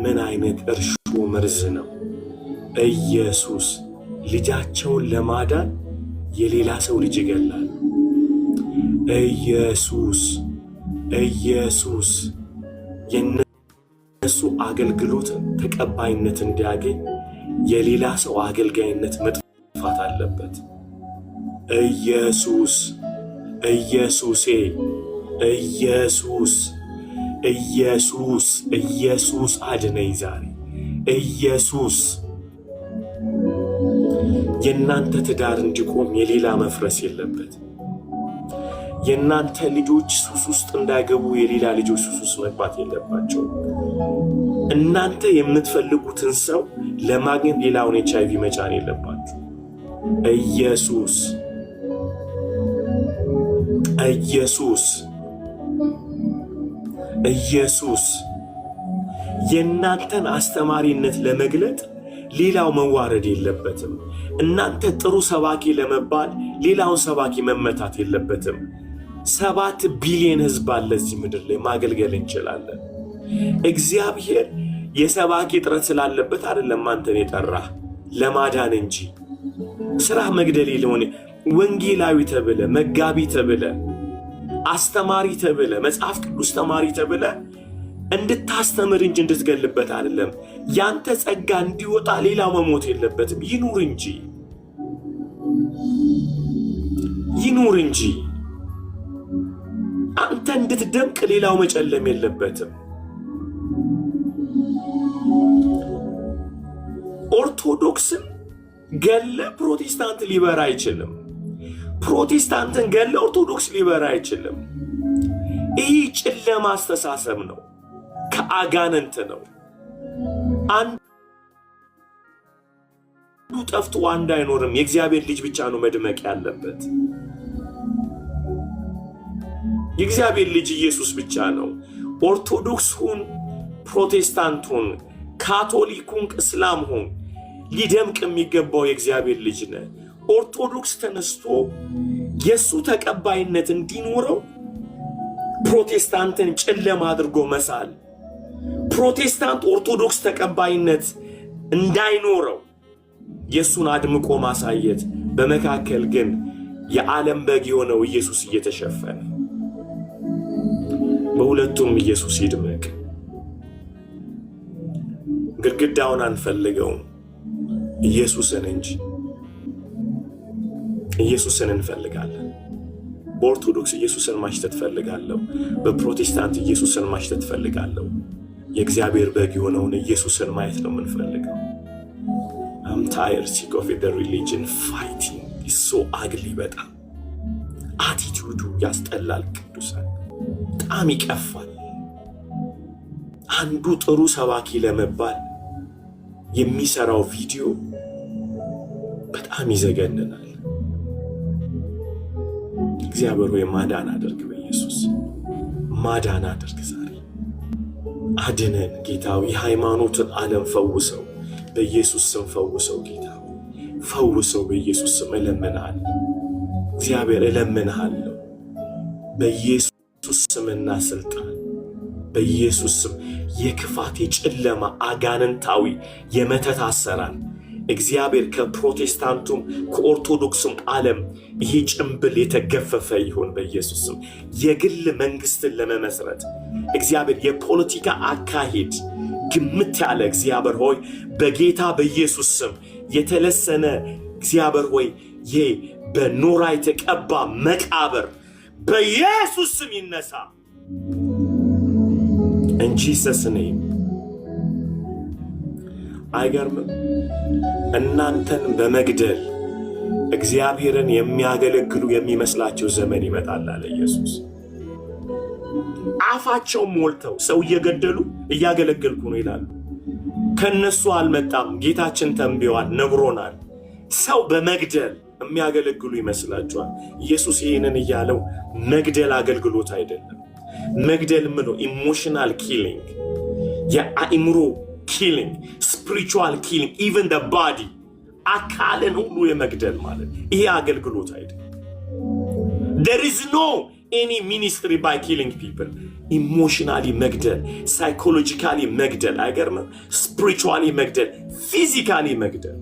Speaker 1: ምን አይነት እርሾ መርዝ ነው! ኢየሱስ ልጃቸውን ለማዳን የሌላ ሰው ልጅ ይገላል። ኢየሱስ ኢየሱስ የነሱ አገልግሎት ተቀባይነት እንዲያገኝ የሌላ ሰው አገልጋይነት መጥፋት አለበት። ኢየሱስ ኢየሱሴ ኢየሱስ ኢየሱስ ኢየሱስ አድነኝ ዛሬ። ኢየሱስ የእናንተ ትዳር እንዲቆም የሌላ መፍረስ የለበት። የእናንተ ልጆች ሱስ ውስጥ እንዳይገቡ የሌላ ልጆች ሱስ ውስጥ መግባት የለባቸው። እናንተ የምትፈልጉትን ሰው ለማግኘት ሌላውን HIV መጫን የለባችሁ። ኢየሱስ ኢየሱስ ኢየሱስ የእናንተን አስተማሪነት ለመግለጥ ሌላው መዋረድ የለበትም። እናንተ ጥሩ ሰባኪ ለመባል ሌላውን ሰባኪ መመታት የለበትም። 7 ቢሊዮን ሕዝብ አለ እዚህ ምድር ላይ ማገልገል እንችላለን። እግዚአብሔር የሰባኪ እጥረት ስላለበት አይደለም አንተን የጠራህ ለማዳን እንጂ። ስራህ መግደል ሊሆን ወንጌላዊ ተብለ፣ መጋቢ ተብለ፣ አስተማሪ ተብለ፣ መጽሐፍ ቅዱስ ተማሪ ተብለ እንድታስተምር እንጂ እንድትገልበት አይደለም። ያንተ ጸጋ እንዲወጣ ሌላው መሞት የለበትም። ይኑር እንጂ ይኑር እንጂ አንተ እንድትደምቅ ሌላው መጨለም የለበትም። ኦርቶዶክስን ገለ ፕሮቴስታንት ሊበራ አይችልም። ፕሮቴስታንትን ገለ ኦርቶዶክስ ሊበራ አይችልም። ይህ ጨለማ አስተሳሰብ ነው፣ ከአጋንንት ነው። አንዱ ጠፍቶ አንዱ አይኖርም። የእግዚአብሔር ልጅ ብቻ ነው መድመቅ ያለበት። የእግዚአብሔር ልጅ ኢየሱስ ብቻ ነው። ኦርቶዶክስ ሁን፣ ፕሮቴስታንት ሁን፣ ካቶሊክ ሁን፣ እስላም ሁን፣ ሊደምቅ የሚገባው የእግዚአብሔር ልጅ ነህ። ኦርቶዶክስ ተነስቶ የሱ ተቀባይነት እንዲኖረው ፕሮቴስታንትን ጨለማ አድርጎ መሳል፣ ፕሮቴስታንት ኦርቶዶክስ ተቀባይነት እንዳይኖረው የሱን አድምቆ ማሳየት በመካከል ግን የዓለም በግ የሆነው ኢየሱስ እየተሸፈነ፣ በሁለቱም ኢየሱስ ይድመቅ። ግድግዳውን አንፈልገውም፣ ኢየሱስን እንጂ። ኢየሱስን እንፈልጋለን። በኦርቶዶክስ ኢየሱስን ማሽተት ፈልጋለሁ። በፕሮቴስታንት ኢየሱስን ማሽተት ፈልጋለሁ። የእግዚአብሔር በግ የሆነውን ኢየሱስን ማየት ነው የምንፈልገው። I'm tired, sick of the religion fighting. It's so ugly. በጣም አቲቲዩዱ ያስጠላል። ቅዱሳን በጣም ይቀፋል። አንዱ ጥሩ ሰባኪ ለመባል የሚሰራው ቪዲዮ በጣም ይዘገንናል። እግዚአብሔር ሆይ ማዳን አድርግ፣ በኢየሱስ ማዳን አድርግ። ዛሬ አድነን ጌታዊ። የሃይማኖትን ዓለም ፈውሰው በኢየሱስ ስም ፈውሰው ጌታ ፈውሰው በኢየሱስ ስም እለምንሃለሁ። እግዚአብሔር እለምንሃለሁ በኢየሱስ ስምና ስልጣን በኢየሱስ ስም የክፋት የጨለማ አጋንንታዊ የመተት አሰራር እግዚአብሔር ከፕሮቴስታንቱም ከኦርቶዶክስም ዓለም ይሄ ጭምብል የተገፈፈ ይሁን በኢየሱስ ስም። የግል መንግስትን ለመመስረት እግዚአብሔር የፖለቲካ አካሄድ ግምት ያለ እግዚአብሔር ሆይ በጌታ በኢየሱስ ስም የተለሰነ እግዚአብሔር ሆይ ይሄ በኖራ የተቀባ መቃብር በኢየሱስ ስም ይነሳ። In Jesus name. አይገርምም? እናንተን በመግደል እግዚአብሔርን የሚያገለግሉ የሚመስላቸው ዘመን ይመጣል አለ ኢየሱስ። አፋቸው ሞልተው ሰው እየገደሉ እያገለገልኩ ነው ይላሉ። ከነሱ አልመጣም። ጌታችን ተንብዮአል፣ ነግሮናል። ሰው በመግደል የሚያገለግሉ ይመስላችኋል። ኢየሱስ ይህንን እያለው መግደል አገልግሎት አይደለም። መግደል ምሎ ኢሞሽናል ኪሊንግ፣ የአእምሮ ኪሊንግ፣ ስፒሪቹዋል ኪሊንግ፣ ኢቨን ደ ባዲ አካልን ሁሉ የመግደል ማለት ይሄ አገልግሎት አይደለም። there is no any ministry by killing people. ኢሞሽናሊ መግደል፣ ሳይኮሎጂካሊ መግደል፣ አይገርምም? ስፒሪቹዋሊ መግደል፣ ፊዚካሊ መግደል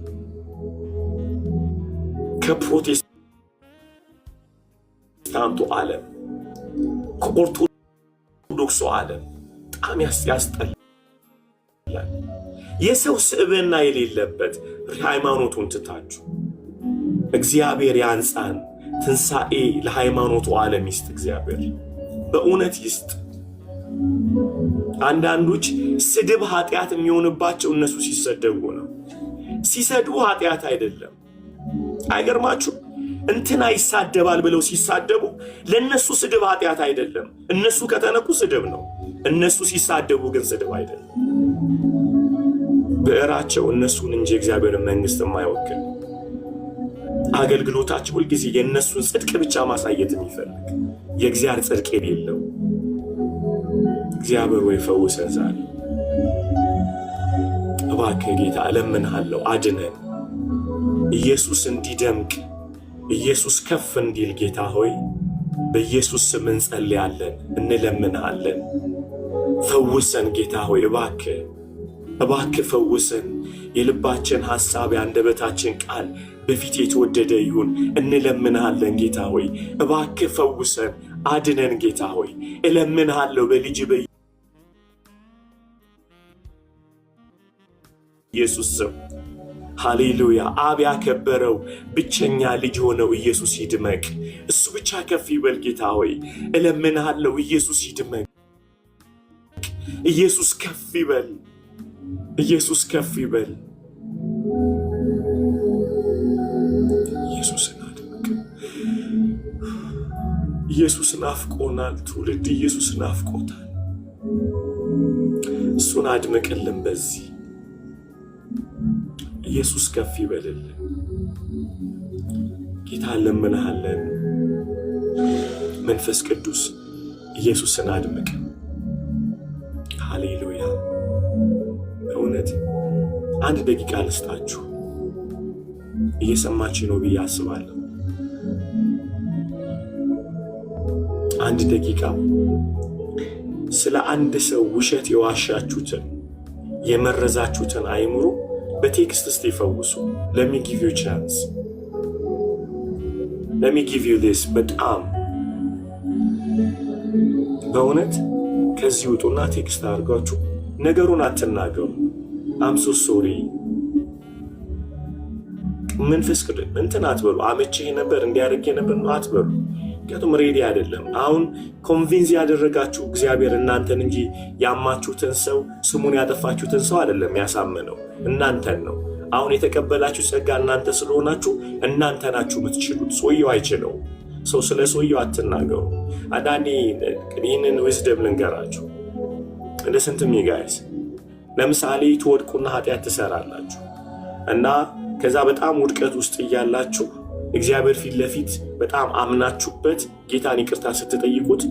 Speaker 1: ከፕሮቴስታንቱ ዓለም ከኦርቶዶክሱ ዓለም በጣም ያስጠላል። የሰው ስዕብና የሌለበት ሃይማኖቱን ትታችሁ እግዚአብሔር ያንጻን። ትንሣኤ ለሃይማኖቱ ዓለም ይስጥ፣ እግዚአብሔር በእውነት ይስጥ። አንዳንዶች ስድብ ኃጢአት የሚሆንባቸው እነሱ ሲሰደቡ ነው። ሲሰድቡ ኃጢአት አይደለም። አይገርማችሁ? እንትና ይሳደባል ብለው ሲሳደቡ ለነሱ ስድብ ኃጢአት አይደለም። እነሱ ከተነኩ ስድብ ነው። እነሱ ሲሳደቡ ግን ስድብ አይደለም። ብዕራቸው እነሱን እንጂ እግዚአብሔርን መንግስት የማይወክል አገልግሎታቸው ሁልጊዜ የእነሱን ጽድቅ ብቻ ማሳየት የሚፈልግ የእግዚአብሔር ጽድቅ የሌለው እግዚአብሔር ወይ ፈውሰን ዛሬ እባክህ ጌታ እለምንሃለሁ፣ አድነን። ኢየሱስ እንዲደምቅ ኢየሱስ ከፍ እንዲል ጌታ ሆይ በኢየሱስ ስም እንጸልያለን፣ እንለምንሃለን። ፈውሰን ጌታ ሆይ እባክህ ፈውሰን። የልባችን ሐሳብ የአንደበታችን ቃል በፊት የተወደደ ይሁን። እንለምንሃለን ጌታ ሆይ እባክህ ፈውሰን፣ አድነን ጌታ ሆይ እለምንሃለሁ በልጅ በኢየሱስ ስም። ሃሌሉያ። አብ ያከበረው ብቸኛ ልጅ ሆነው ኢየሱስ ይድመቅ። እሱ ብቻ ከፍ ይበል ጌታ ሆይ እለምንሃለሁ። ኢየሱስ ይድመቅ። ኢየሱስ ከፍ ይበል። ኢየሱስ ከፍ ይበል። ኢየሱስን አድምቅ። ኢየሱስን አፍቆናል። ትውልድ ኢየሱስን አፍቆታል። እሱን አድምቅልን። በዚህ ኢየሱስ ከፍ ይበልልን። ጌታ እንለምንሃለን። መንፈስ ቅዱስ ኢየሱስን አድምቅ። ሃሌሉያ። እውነት አንድ ደቂቃ ልስጣችሁ። እየሰማችሁ ነው ብዬ አስባለሁ። አንድ ደቂቃ ስለ አንድ ሰው ውሸት የዋሻችሁትን የመረዛችሁትን አይምሮ በቴክስት እስቲ ፈውሱ። Let me give you a chance. let me give you this በጣም በእውነት ከዚህ ውጡና ቴክስት አድርጋችሁ ነገሩን አትናገሩ። I'm so sorry መንፈስ ቅዱስ እንትን አትበሉ። አመቼ ነበር እንዲያደርግ ነበር ነው አትበሉ። ምክንያቱም ሬዲ አይደለም። አሁን ኮንቪንስ ያደረጋችሁ እግዚአብሔር እናንተን እንጂ ያማችሁትን ሰው ስሙን ያጠፋችሁትን ሰው አይደለም ያሳመነው እናንተን ነው። አሁን የተቀበላችሁ ጸጋ እናንተ ስለሆናችሁ እናንተ ናችሁ የምትችሉት። ሰውየው አይችለውም። ሰው ስለ ሰውየው አትናገሩ። አንዳንዴ ይህንን ዊዝደም ልንገራችሁ። ለስንት ጋይስ ለምሳሌ ትወድቁና ኃጢአት ትሰራላችሁ እና ከዛ በጣም ውድቀት ውስጥ እያላችሁ እግዚአብሔር ፊት ለፊት በጣም አምናችሁበት ጌታን ይቅርታ ስትጠይቁት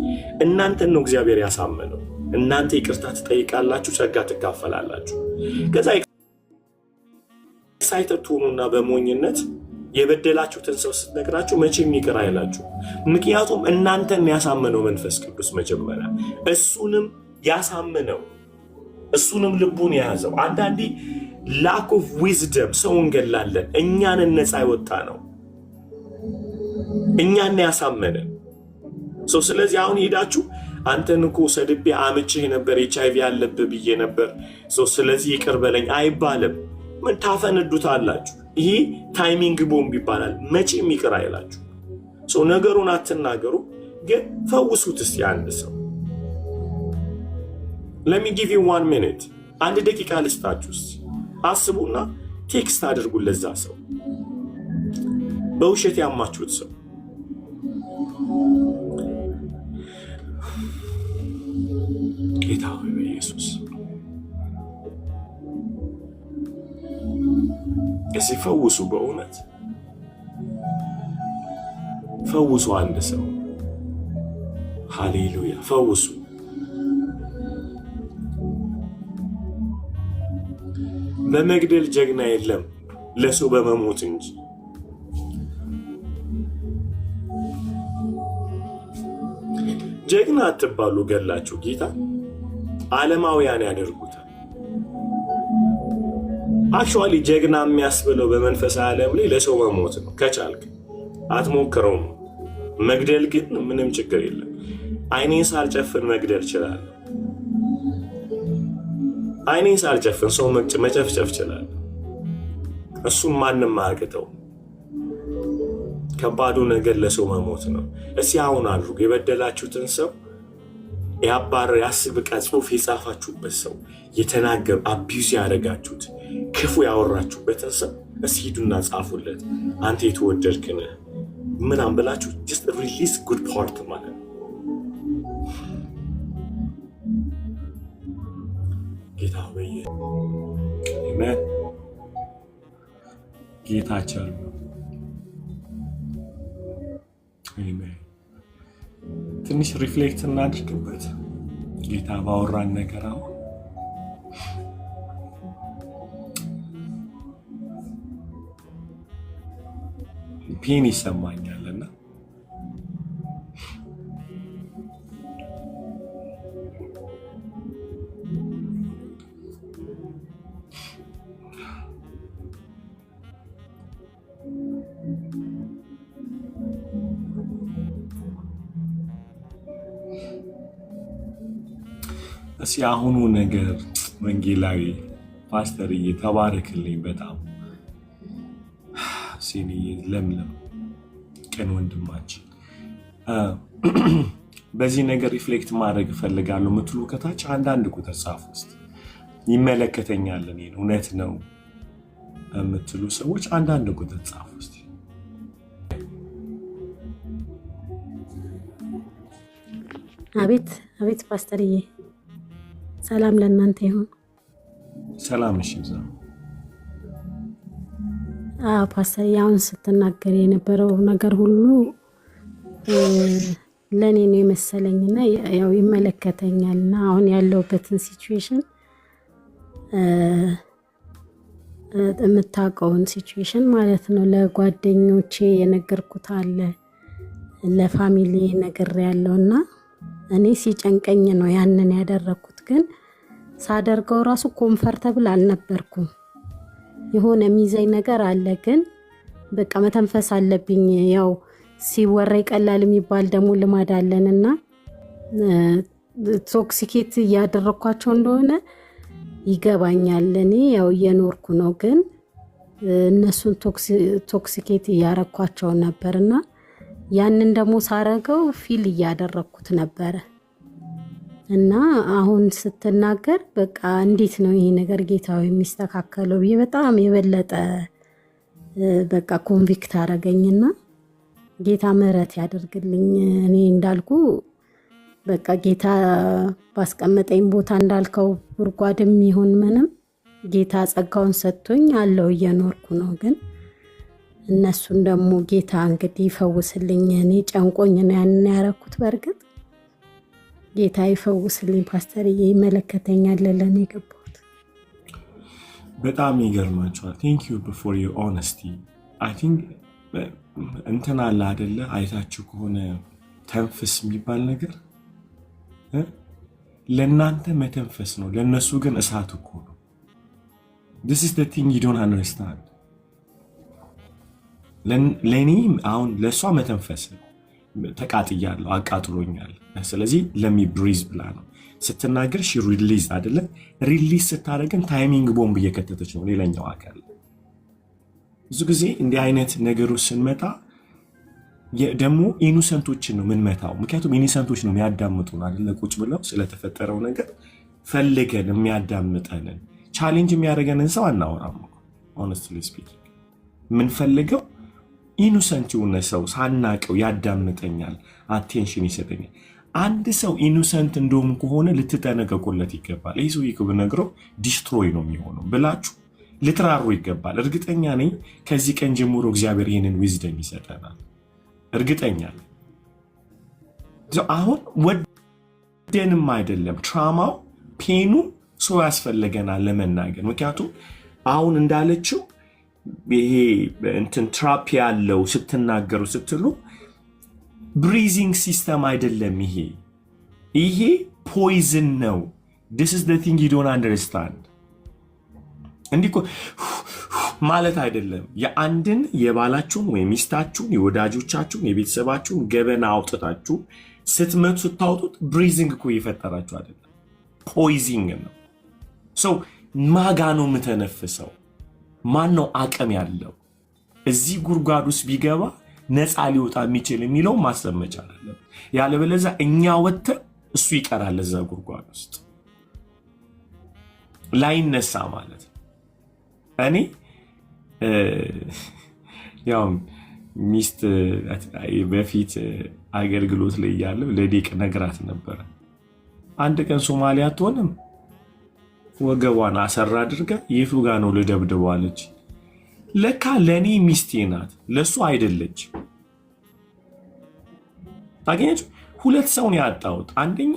Speaker 1: እናንተን ነው እግዚአብሔር ያሳመነው። እናንተ ይቅርታ ትጠይቃላችሁ፣ ጸጋ ትካፈላላችሁ። ከዛ ኤክሳይትድ ትሆኑና በሞኝነት የበደላችሁትን ሰው ስትነግራችሁ መቼም ይቅር አይላችሁ። ምክንያቱም እናንተን ያሳመነው መንፈስ ቅዱስ መጀመሪያ እሱንም ያሳመነው እሱንም ልቡን የያዘው። አንዳንዴ ላክ ኦፍ ዊዝደም ሰው እንገላለን። እኛን ነፃ ይወጣ ነው እኛን ያሳመነን ሰው። ስለዚህ አሁን ሄዳችሁ አንተን እኮ ሰድቤ አምቼህ ነበር HIV ያለብህ ብዬ ነበር ሰው ስለዚህ ይቅር በለኝ አይባልም። ምን ታፈነዱታላችሁ? ይሄ ታይሚንግ ቦምብ ይባላል። መቼም ይቅር አይላችሁ ሰው። ነገሩን አትናገሩ፣ ግን ፈውሱት እስቲ አንድ ሰው። let me give you 1 minute አንድ ደቂቃ ልስጣችሁ። አስቡና ቴክስት አድርጉ ለዛ ሰው፣ በውሸት ያማችሁት ሰው። ጌታ ሆይ ኢየሱስ እዚህ ፈውሱ፣ በእውነት ፈውሱ አንድ ሰው። ሃሌሉያ ፈውሱ። በመግደል ጀግና የለም ለሰው በመሞት እንጂ። ጀግና አትባሉ ገላችሁ ጌታ። ዓለማውያን ያደርጉታል። አክቹአሊ ጀግና የሚያስብለው በመንፈሳዊ ዓለም ላይ ለሰው መሞት ነው። ከቻልክ አትሞክረውም። መግደል ግን ምንም ችግር የለም። አይኔን ሳልጨፍን መግደል ይችላል። አይኔን ሳልጨፍን ሰው መጨፍጨፍ ይችላል። እሱን ማንም አያቅተው። ከባዱ ነገር ለሰው መሞት ነው። እስኪ አሁን አድርጉ። የበደላችሁትን ሰው ያባር ያስብቃ ጽሑፍ የጻፋችሁበት ሰው የተናገር አቢዩዝ ያደረጋችሁት ክፉ ያወራችሁበትን ሰው እስኪ ሂዱና ጻፉለት። አንተ የተወደድክ ነህ ምናምን ብላችሁ just release good part ማለት ነው። ጌታ ሆይ አሜን። ጌታችን አሜን። ትንሽ ሪፍሌክት እናድርግበት። ጌታ ባወራን ነገር አሁን ፔን ይሰማኛልና እስኪ አሁኑ ነገር ወንጌላዊ ፓስተርዬ ተባረክልኝ። በጣም ሲኒዬ ለምለም ቀን ወንድማችን በዚህ ነገር ሪፍሌክት ማድረግ እፈልጋለሁ የምትሉ ከታች አንዳንድ ቁጥር ጻፉ ውስጥ ይመለከተኛል እኔን እውነት ነው የምትሉ ሰዎች አንዳንድ ቁጥር ጻፉ ውስጥ።
Speaker 6: አቤት አቤት ፓስተርዬ ሰላም ለእናንተ ይሁን።
Speaker 1: ሰላም እሺ ይብዛ።
Speaker 6: ፓስተርዬ አሁን ስትናገር የነበረው ነገር ሁሉ ለኔ ነው የመሰለኝና ያው ይመለከተኛልና አሁን ያለውበትን ሲቹዌሽን የምታውቀውን ሲቹዌሽን ማለት ነው። ለጓደኞቼ የነገርኩት አለ፣ ለፋሚሊ ነገር ያለውና እኔ ሲጨንቀኝ ነው ያንን ያደረኩት። ግን ሳደርገው ራሱ ኮምፈርተብል አልነበርኩም። የሆነ ሚዘይ ነገር አለ፣ ግን በቃ መተንፈስ አለብኝ። ያው ሲወራ ይቀላል የሚባል ደግሞ ልማድ አለንና ቶክሲኬት እያደረኳቸው እንደሆነ ይገባኛል። እኔ ያው እየኖርኩ ነው፣ ግን እነሱን ቶክሲኬት እያረኳቸው ነበርና ያንን ደግሞ ሳረገው ፊል እያደረኩት ነበረ እና አሁን ስትናገር በቃ እንዴት ነው ይሄ ነገር ጌታው የሚስተካከለው ብዬ በጣም የበለጠ በቃ ኮንቪክት አረገኝና ጌታ ምህረት ያደርግልኝ። እኔ እንዳልኩ በቃ ጌታ ባስቀመጠኝ ቦታ እንዳልከው ጉድጓድም ይሁን ምንም ጌታ ጸጋውን ሰጥቶኝ አለው እየኖርኩ ነው። ግን እነሱን ደግሞ ጌታ እንግዲህ ይፈውስልኝ። እኔ ጨንቆኝ ነው ያንን ያረኩት። በእርግጥ ጌታ ይፈውስልኝ። ፓስተርዬ ይመለከተኛል ለኔ የገባሁት።
Speaker 1: በጣም ይገርማችኋል። ቴንክ ዩ ፎር ዩር ኦነስቲ። አይ ቲንክ እንትን አለ አይደለ? አይታችሁ ከሆነ ተንፍስ የሚባል ነገር ለእናንተ መተንፈስ ነው፣ ለእነሱ ግን እሳት እኮ ነው። this is the thing you don't understand። ለእኔ አሁን ለእሷ መተንፈስ ነው። ተቃጥያለሁ፣ አቃጥሎኛል። ስለዚህ ለሚ ብሪዝ ብላ ነው ስትናገር ሺ ሪሊዝ አይደለ? ሪሊዝ ስታደርግን ታይሚንግ ቦምብ እየከተተች ነው ሌላኛው አካል። ብዙ ጊዜ እንዲህ አይነት ነገሮች ስንመጣ ደግሞ ኢኑሰንቶችን ነው ምንመታው። ምክንያቱም ኢኑሰንቶች ነው የሚያዳምጡን አይደለ? ቁጭ ብለው ስለተፈጠረው ነገር ፈልገን የሚያዳምጠንን ቻሌንጅ የሚያደርገንን ሰው አናወራም። ሆነስትሊ ስፒኪንግ የምንፈልገው ኢኑሰንት የሆነ ሰው ሳናቀው ያዳምጠኛል፣ አቴንሽን ይሰጠኛል። አንድ ሰው ኢኑሰንት እንደውም ከሆነ ልትጠነቀቁለት ይገባል። ይህ ሰው ይክብ ነግረው ዲስትሮይ ነው የሚሆነው ብላችሁ ልትራሩ ይገባል። እርግጠኛ ነኝ ከዚህ ቀን ጀምሮ እግዚአብሔር ይህንን ዊዝደም ይሰጠናል። እርግጠኛ ነኝ። አሁን ወደንም አይደለም ትራማው ፔኑ ሰው ያስፈልገናል ለመናገር። ምክንያቱም አሁን እንዳለችው ይሄ እንትን ትራፕ ያለው ስትናገሩ ስትሉ ብሪዚንግ ሲስተም አይደለም። ይሄ ፖይዝን ነው። this is the thing you don't understand። እንዲህ ማለት አይደለም። የአንድን የባላችሁን ወይም ሚስታችሁን፣ የወዳጆቻችሁን፣ የቤተሰባችሁን ገበና አውጥታችሁ ስትመቱ ስታወጡት ብሪዚንግ እኮ እየፈጠራችሁ አይደለም፣ ፖይዚንግ ነው። ሰው ማጋ ነው የምተነፍሰው? ማን ነው አቅም ያለው እዚህ ጉድጓድ ውስጥ ቢገባ ነፃ ሊወጣ የሚችል የሚለው ማሰብ መቻል አለብን። ያለበለዚያ እኛ ወጥተን እሱ ይቀራል እዛ ጉድጓድ ውስጥ ላይነሳ ማለት ነው። እኔ ያው ሚስት በፊት አገልግሎት ላይ ያለው ለዲቅ ነግራት ነበረ። አንድ ቀን ሶማሊያ አትሆንም ወገቧን አሰራ አድርጋ የቱ ጋ ነው ልደብድበዋለች። ለካ ለእኔ ሚስቴ ናት፣ ለእሱ አይደለች። ታገኘች። ሁለት ሰውን ያጣሁት፣ አንደኛ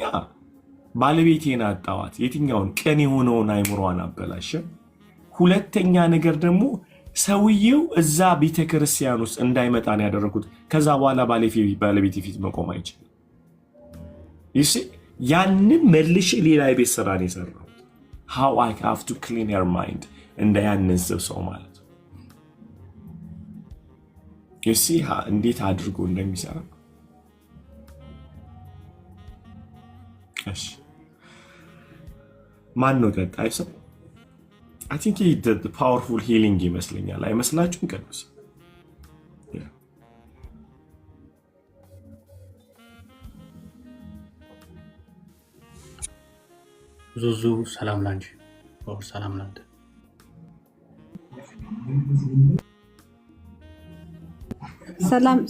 Speaker 1: ባለቤቴን አጣዋት። የትኛውን ቀን የሆነውን አይምሯን አበላሸ። ሁለተኛ ነገር ደግሞ ሰውየው እዛ ቤተክርስቲያን ውስጥ እንዳይመጣ ነው ያደረኩት። ከዛ በኋላ ባለቤቴ ፊት መቆም አይችልም። ይሲ ያንን መልሼ ሌላ የቤት ስራ ነው የሰራሁት። how I have to clean your mind እንደ ያንን ሰው ማለት ነው። ይሲ እንዴት አድርጎ እንደሚሰራ እሺ። ማን ነው ቀጣይ ሰው? I think he did the powerful healing ይመስለኛል። አይመስላችሁም? ቅዱስ
Speaker 7: ዙዙ ሰላም ላንቺ። ሰላም ላንተ።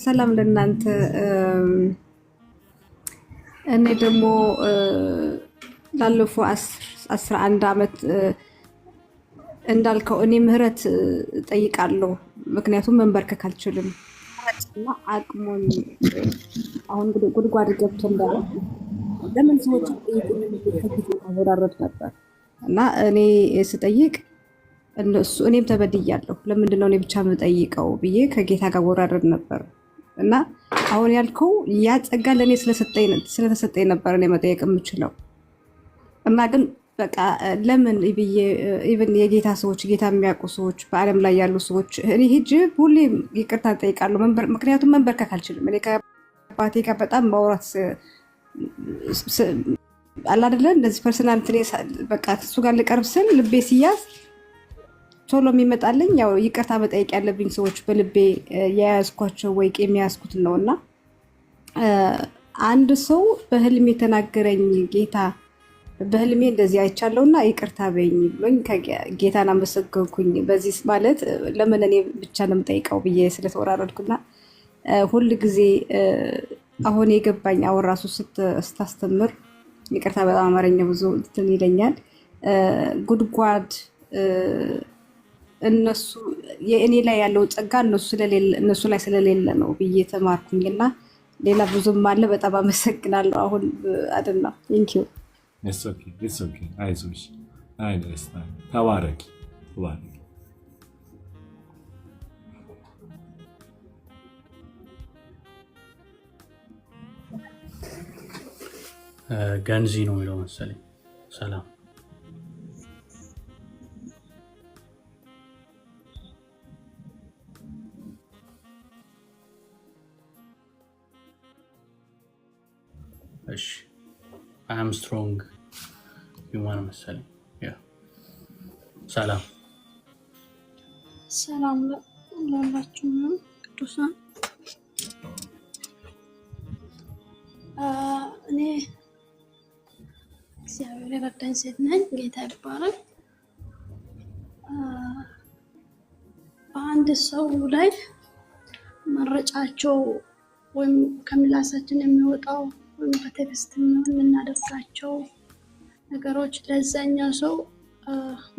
Speaker 8: ሰላም ለእናንተ። እኔ ደግሞ ላለፈው 11 ዓመት እንዳልከው እኔ ምህረት ጠይቃለሁ። ምክንያቱም መንበርከክ አልችልም እና አቅሙን አሁን ጉድጓድ ገብቶ እንዳለ ለምን ሰዎች አወራረድ ነበር እና እኔ ስጠይቅ እነሱ እኔም ተበድያለሁ፣ ለምንድነው እኔ ብቻ የምጠይቀው ብዬ ከጌታ ጋር ወራረድ ነበር እና አሁን ያልከው ያ ጸጋ ለእኔ ስለተሰጠኝ ነበር እኔ መጠየቅ የምችለው እና ግን በቃ ለምን ብዬ ኢቭን የጌታ ሰዎች ጌታ የሚያውቁ ሰዎች በዓለም ላይ ያሉ ሰዎች እኔ ሂጅ ሁሌ ይቅርታ ጠይቃለሁ። ምክንያቱም መንበርከክ አልችልም። እኔ ከአባቴ ጋር በጣም ማውራት አላደለ እንደዚህ ፐርሰናል በቃ እሱ ጋር ልቀርብ ስል ልቤ ሲያዝ ቶሎ የሚመጣልኝ ያው ይቅርታ መጠየቅ ያለብኝ ሰዎች በልቤ የያዝኳቸው ወይ የሚያዝኩት ነው። እና አንድ ሰው በህልሜ የተናገረኝ ጌታ በህልሜ እንደዚህ አይቻለሁና ይቅርታ በይኝ ብሎኝ ጌታን አመሰገንኩኝ። በዚህ ማለት ለምን እኔ ብቻ ነው የምጠይቀው ብዬ ስለተወራረድኩና ሁል ጊዜ አሁን የገባኝ አሁን ራሱ ስታስተምር ይቅርታ በጣም አማርኛ ብዙ እንትን ይለኛል። ጉድጓድ እነሱ የእኔ ላይ ያለው ጸጋ እነሱ ላይ ስለሌለ ነው ብዬ ተማርኩኝና ሌላ ብዙም አለ። በጣም አመሰግናለሁ። አሁን አደና ቴንኪዩ።
Speaker 5: It's okay. አይዞሽ፣ አይደስታ ተባረኪ።
Speaker 7: ገንዚ ነው የሚለው መሰለኝ። ሰላም እሺ I am strong የሆነ መሰለኝ። ሰላም
Speaker 9: ላላችሁ ቅዱሳን፣ እኔ እግዚአብሔር የረዳኝ ሴት ነኝ። ጌታ ይባረክ። በአንድ ሰው ላይ መረጫቸው ወይም ከምላሳችን የሚወጣው ወይም በቴክስት የምናደርጋቸው ነገሮች ለዛኛው ሰው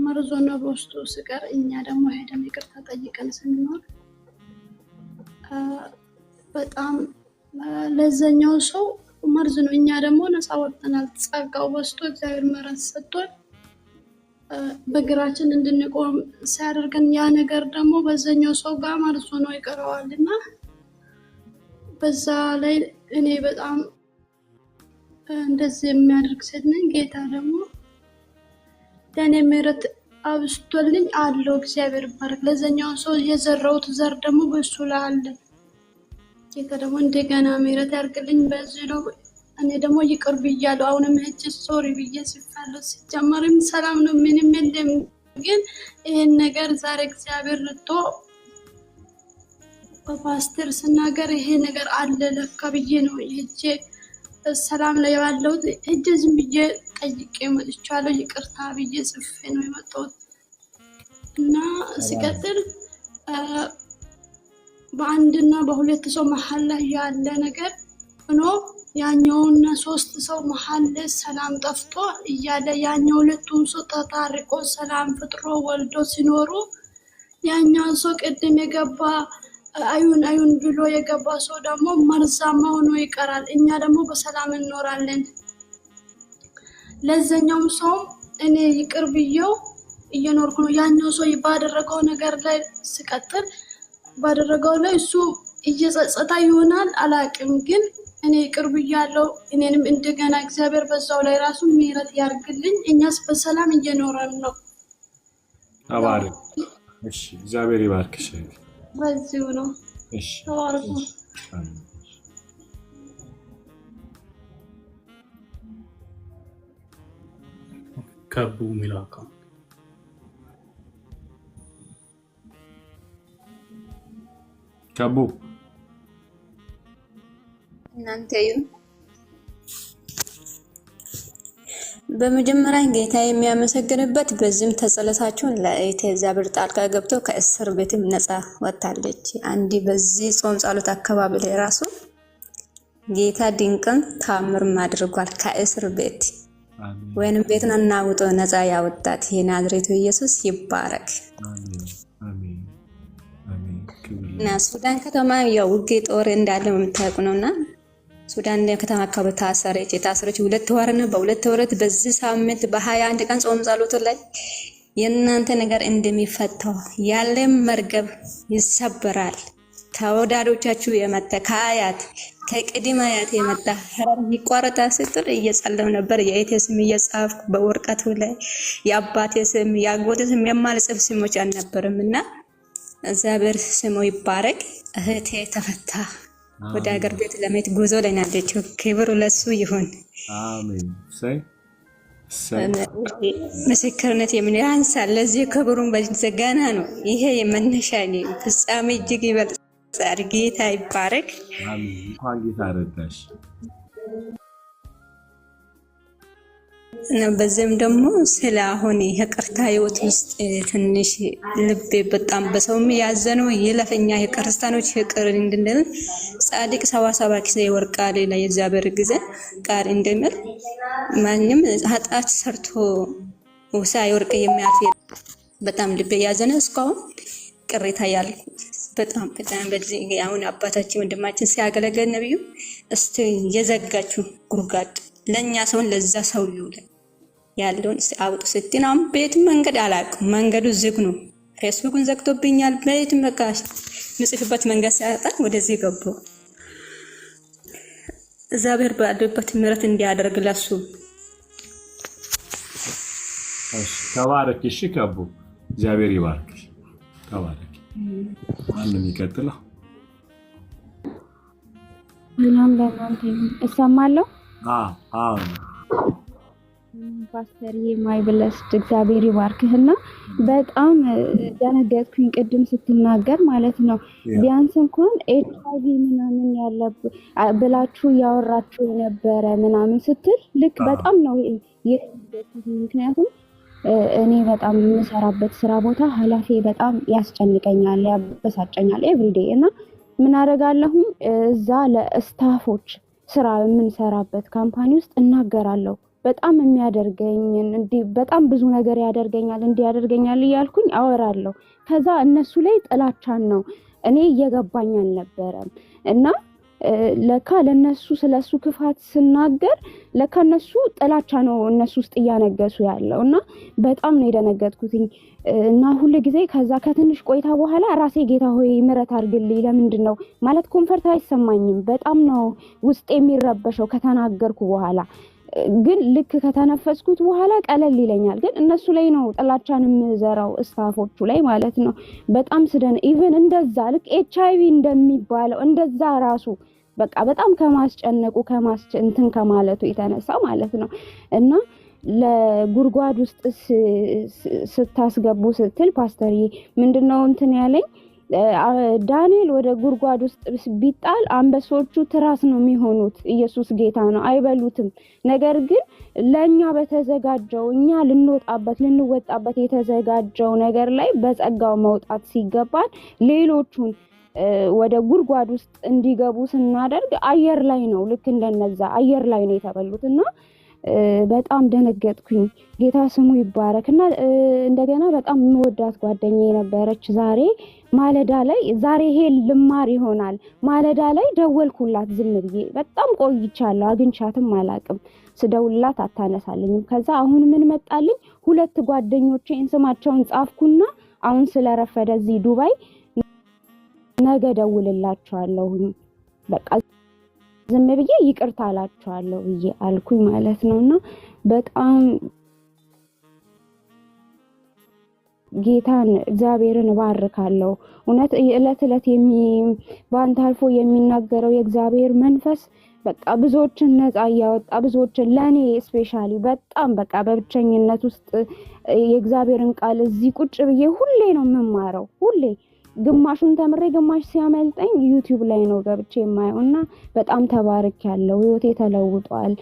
Speaker 9: መርዞ ነው በውስጡ ስቀር፣ እኛ ደግሞ ሄደን ይቅርታ ጠይቀን ስንኖር በጣም ለዛኛው ሰው መርዝ ነው። እኛ ደግሞ ነፃ ወጥተናል። ጸጋው በስቶ እግዚአብሔር ምሕረት ሰጥቶን በእግራችን እንድንቆም ሲያደርገን ያ ነገር ደግሞ በዛኛው ሰው ጋር መርዞ ነው ይቀረዋልና በዛ ላይ እኔ በጣም እንደዚህ የሚያደርግ ሴት ነኝ። ጌታ ደግሞ ለእኔ ምሕረት አብስቶልኝ አለው። እግዚአብሔር ይባረክ። ለዛኛው ሰው የዘራሁት ዘር ደግሞ በሱ ላይ አለ። ጌታ ደግሞ እንደገና ምሕረት ያርግልኝ። በዚህ ነው እኔ ደግሞ ይቅር ብያለሁ። አሁንም ሄጄ ሶሪ ብዬ ሲፋለሁ። ሲጀመርም ሰላም ነው፣ ምንም የለም። ግን ይሄን ነገር ዛሬ እግዚአብሔር ልቶ በፓስተር ስናገር ይሄ ነገር አለ ለካ ብዬ ነው ሄጄ ሰላም ላይ ያለው ሄጄ ዝም ብዬ ጠይቄ መጥቻለሁ። ይቅርታ ብዬ ጽፌ ነው የመጣሁት። እና ሲቀጥል በአንድና በሁለት ሰው መሀል ላይ ያለ ነገር ሆኖ ያኛውና ሶስት ሰው መሀል ሰላም ጠፍቶ እያለ ያኛው ሁለቱም ሰው ተታርቆ ሰላም ፍጥሮ ወልዶ ሲኖሩ ያኛው ሰው ቅድም የገባ አይሁን ብሎ የገባ ሰው ደግሞ መርዛማ ሆኖ ይቀራል። እኛ ደግሞ በሰላም እንኖራለን። ለዛኛው ሰው እኔ ይቅር ብዬው እየኖርኩ ነው። ያኛው ሰው ባደረገው ነገር ላይ ሲቀጥል ባደረገው ላይ እሱ እየጸጸታ ይሆናል አላቅም። ግን እኔ ይቅር ብያለሁ። እኔንም እንደገና እግዚአብሔር በዛው ላይ ራሱ ምሕረት ያርግልኝ። እኛስ በሰላም እየኖረን ነው።
Speaker 5: ተባረክ። እሺ፣ እግዚአብሔር ይባርክሽ።
Speaker 9: በዚሁ ነው።
Speaker 5: እሺ፣
Speaker 9: ተባረኩ።
Speaker 7: ከቡ የሚለው አካውንት
Speaker 5: ከቡ
Speaker 2: እናንተ በመጀመሪያ ጌታ የሚያመሰግንበት በዚህም ተጸለሳችሁን ለእግዚአብሔር ጣልቃ ገብቶ ከእስር ቤትም ነፃ ወጣለች። አንዲ በዚህ ጾም ጸሎት አካባቢ ላይ ራሱ ጌታ ድንቅን ታምር አድርጓል። ከእስር ቤት ወይንም ቤቱን አናውጦ ነፃ ያወጣት የናዝሬቱ ኢየሱስ ይባረክ።
Speaker 5: አሜን።
Speaker 2: እና ሱዳን ከተማ ያው ውጊያ ጦር እንዳለ የምታውቁ ነውና ሱዳን ከተማ አካባቢ የታሰረች 2 ወር ነው። በ2 ወራት በዚህ ሳምንት በ21 ቀን ጾም ጸሎት ላይ የእናንተ ነገር እንደሚፈታው ያለም መርገብ ይሰበራል። ተወዳዶቻችሁ የመጣ ከአያት ከቅድመ አያት የመጣ ሀረር ይቋረጣ ስትል እየጸለሁ ነበር። የእህቴ ስም እየጻፍኩ በወረቀቱ ላይ የአባቴ ስም የአጎቴ ስም የማልጽፍ ስሞች አልነበርም እና እግዚአብሔር ስሙ ይባረክ። እህቴ ተፈታ ወደ ሀገር ቤት ለመሄድ ጉዞ ላይ ናለችው። ክብሩ ለሱ ይሁን።
Speaker 1: አሜን።
Speaker 2: ምስክርነት የምን ያንሳል? ለዚህ ክብሩን በዘጋና ነው። ይሄ የመነሻ ፍጻሜ እጅግ ይበልጣል። ጌታ ይባረክ።
Speaker 1: አሜን። እንኳን ጌታ ረዳሽ።
Speaker 2: በዚህም ደግሞ ስለ አሁን ይቅርታ ህይወት ውስጥ ትንሽ ልቤ በጣም በሰውም ያዘነው ይለፈኛ የክርስቲያኖች ይቅር እንድንል ጻድቅ 77 ጊዜ ይወድቃል ላይ የእግዚአብሔር ጊዜ ቃል እንደሚል ማንም ኃጢአት ሰርቶ ሳይወድቅ የሚያልፍ በጣም ልቤ ያዘነ እስካሁን ቅሬታ ያለ በጣም በዚህ አሁን አባታችን ወንድማችን ሲያገለግል ነብዩ እስቲ የዘጋችሁ ጉርጋድ ለኛ ሰውን ለዛ ሰው ይውል ያለውን አውጡ ስትናም ቤት መንገድ አላውቅም። መንገዱ ዝግ ነው። ፌስቡክን ዘግቶብኛል። ቤት መካሽ ምጽፍበት መንገድ ሲያጣ ወደዚህ ገቡ። እግዚአብሔር ባለበት ምሕረት እንዲያደርግ ለሱ
Speaker 1: ተባረክ። እሺ ከቡ እግዚአብሔር ይባርክሽ። ተባረክ። ማንም ይቀጥላል።
Speaker 8: ምንም ለማንተ እሰማለሁ።
Speaker 1: አዎ
Speaker 8: ፓስተር ማይ ብለስድ እግዚአብሔር ይባርክህና በጣም ደነገጥኩኝ ቅድም ስትናገር ማለት ነው። ቢያንስ እንኳን ኤችአይቪ ምናምን ያለብህ ብላችሁ ያወራችሁ የነበረ ምናምን ስትል ልክ በጣም ነው የደነገጥኩት። ምክንያቱም እኔ በጣም የምሰራበት ስራ ቦታ ኃላፊ በጣም ያስጨንቀኛል፣ ያበሳጨኛል ኤቭሪዴ እና ምን አደርጋለሁ እዛ ለስታፎች ስራ የምንሰራበት ካምፓኒ ውስጥ እናገራለሁ። በጣም የሚያደርገኝ በጣም ብዙ ነገር ያደርገኛል እንዲያደርገኛል እያልኩኝ አወራለሁ። ከዛ እነሱ ላይ ጥላቻን ነው እኔ እየገባኝ አልነበረም እና ለካ ለነሱ ስለሱ ክፋት ስናገር ለካ እነሱ ጥላቻ ነው እነሱ ውስጥ እያነገሱ ያለው እና በጣም ነው የደነገጥኩት። እና ሁሉ ጊዜ ከዛ ከትንሽ ቆይታ በኋላ ራሴ ጌታ ሆይ ምሕረት አድርግልኝ ለምንድነው ማለት ኮንፈርት አይሰማኝም። በጣም ነው ውስጥ የሚረበሸው ከተናገርኩ በኋላ ግን ልክ ከተነፈስኩት በኋላ ቀለል ይለኛል። ግን እነሱ ላይ ነው ጥላቻን የምዘራው ስታፎቹ ላይ ማለት ነው። በጣም ስደን ኢቭን እንደዛ ልክ ኤችአይቪ እንደሚባለው እንደዛ ራሱ በቃ በጣም ከማስጨነቁ እንትን ከማለቱ የተነሳ ማለት ነው እና ለጉርጓድ ውስጥ ስታስገቡ ስትል ፓስተር ምንድነው እንትን ያለኝ ዳንኤል ወደ ጉርጓድ ውስጥ ቢጣል አንበሶቹ ትራስ ነው የሚሆኑት። ኢየሱስ ጌታ ነው፣ አይበሉትም። ነገር ግን ለኛ በተዘጋጀው እኛ ልንወጣበት የተዘጋጀው ነገር ላይ በጸጋው መውጣት ሲገባን ሌሎቹን ወደ ጉርጓድ ውስጥ እንዲገቡ ስናደርግ አየር ላይ ነው ልክ እንደነዛ አየር ላይ ነው የተበሉትና በጣም ደነገጥኩኝ። ጌታ ስሙ ይባረክና እንደገና በጣም የምወዳት ጓደኛዬ ነበረች። ማለዳ ላይ ዛሬ ይሄ ልማር ይሆናል ማለዳ ላይ ደወልኩላት ዝም ብዬ በጣም ቆይቻለሁ፣ አግኝቻትም አላቅም። ስደውልላት አታነሳልኝም። ከዛ አሁን ምን መጣልኝ 2 ጓደኞቼን ስማቸውን ጻፍኩና አሁን ስለረፈደ እዚህ ዱባይ ነገ ደውልላቸዋለሁ በቃ ዝም ብዬ ይቅርታ አላቸዋለሁ ብዬ አልኩኝ ማለት ነውና በጣም ጌታን እግዚአብሔርን ባርካለሁ። እውነት እለት በአንተ አልፎ የሚናገረው የእግዚአብሔር መንፈስ በቃ ብዙዎችን ነፃ ያወጣ ብዙዎችን ለኔ ስፔሻሊ በጣም በቃ በብቸኝነት ውስጥ የእግዚአብሔርን ቃል እዚህ ቁጭ ብዬ ሁሌ ነው የምማረው። ሁሌ ግማሹን ተምሬ ግማሽ ሲያመልጠኝ ዩቲዩብ ላይ ነው ገብቼ የማየውና በጣም ተባርኬያለሁ። ህይወቴ ተለውጧል።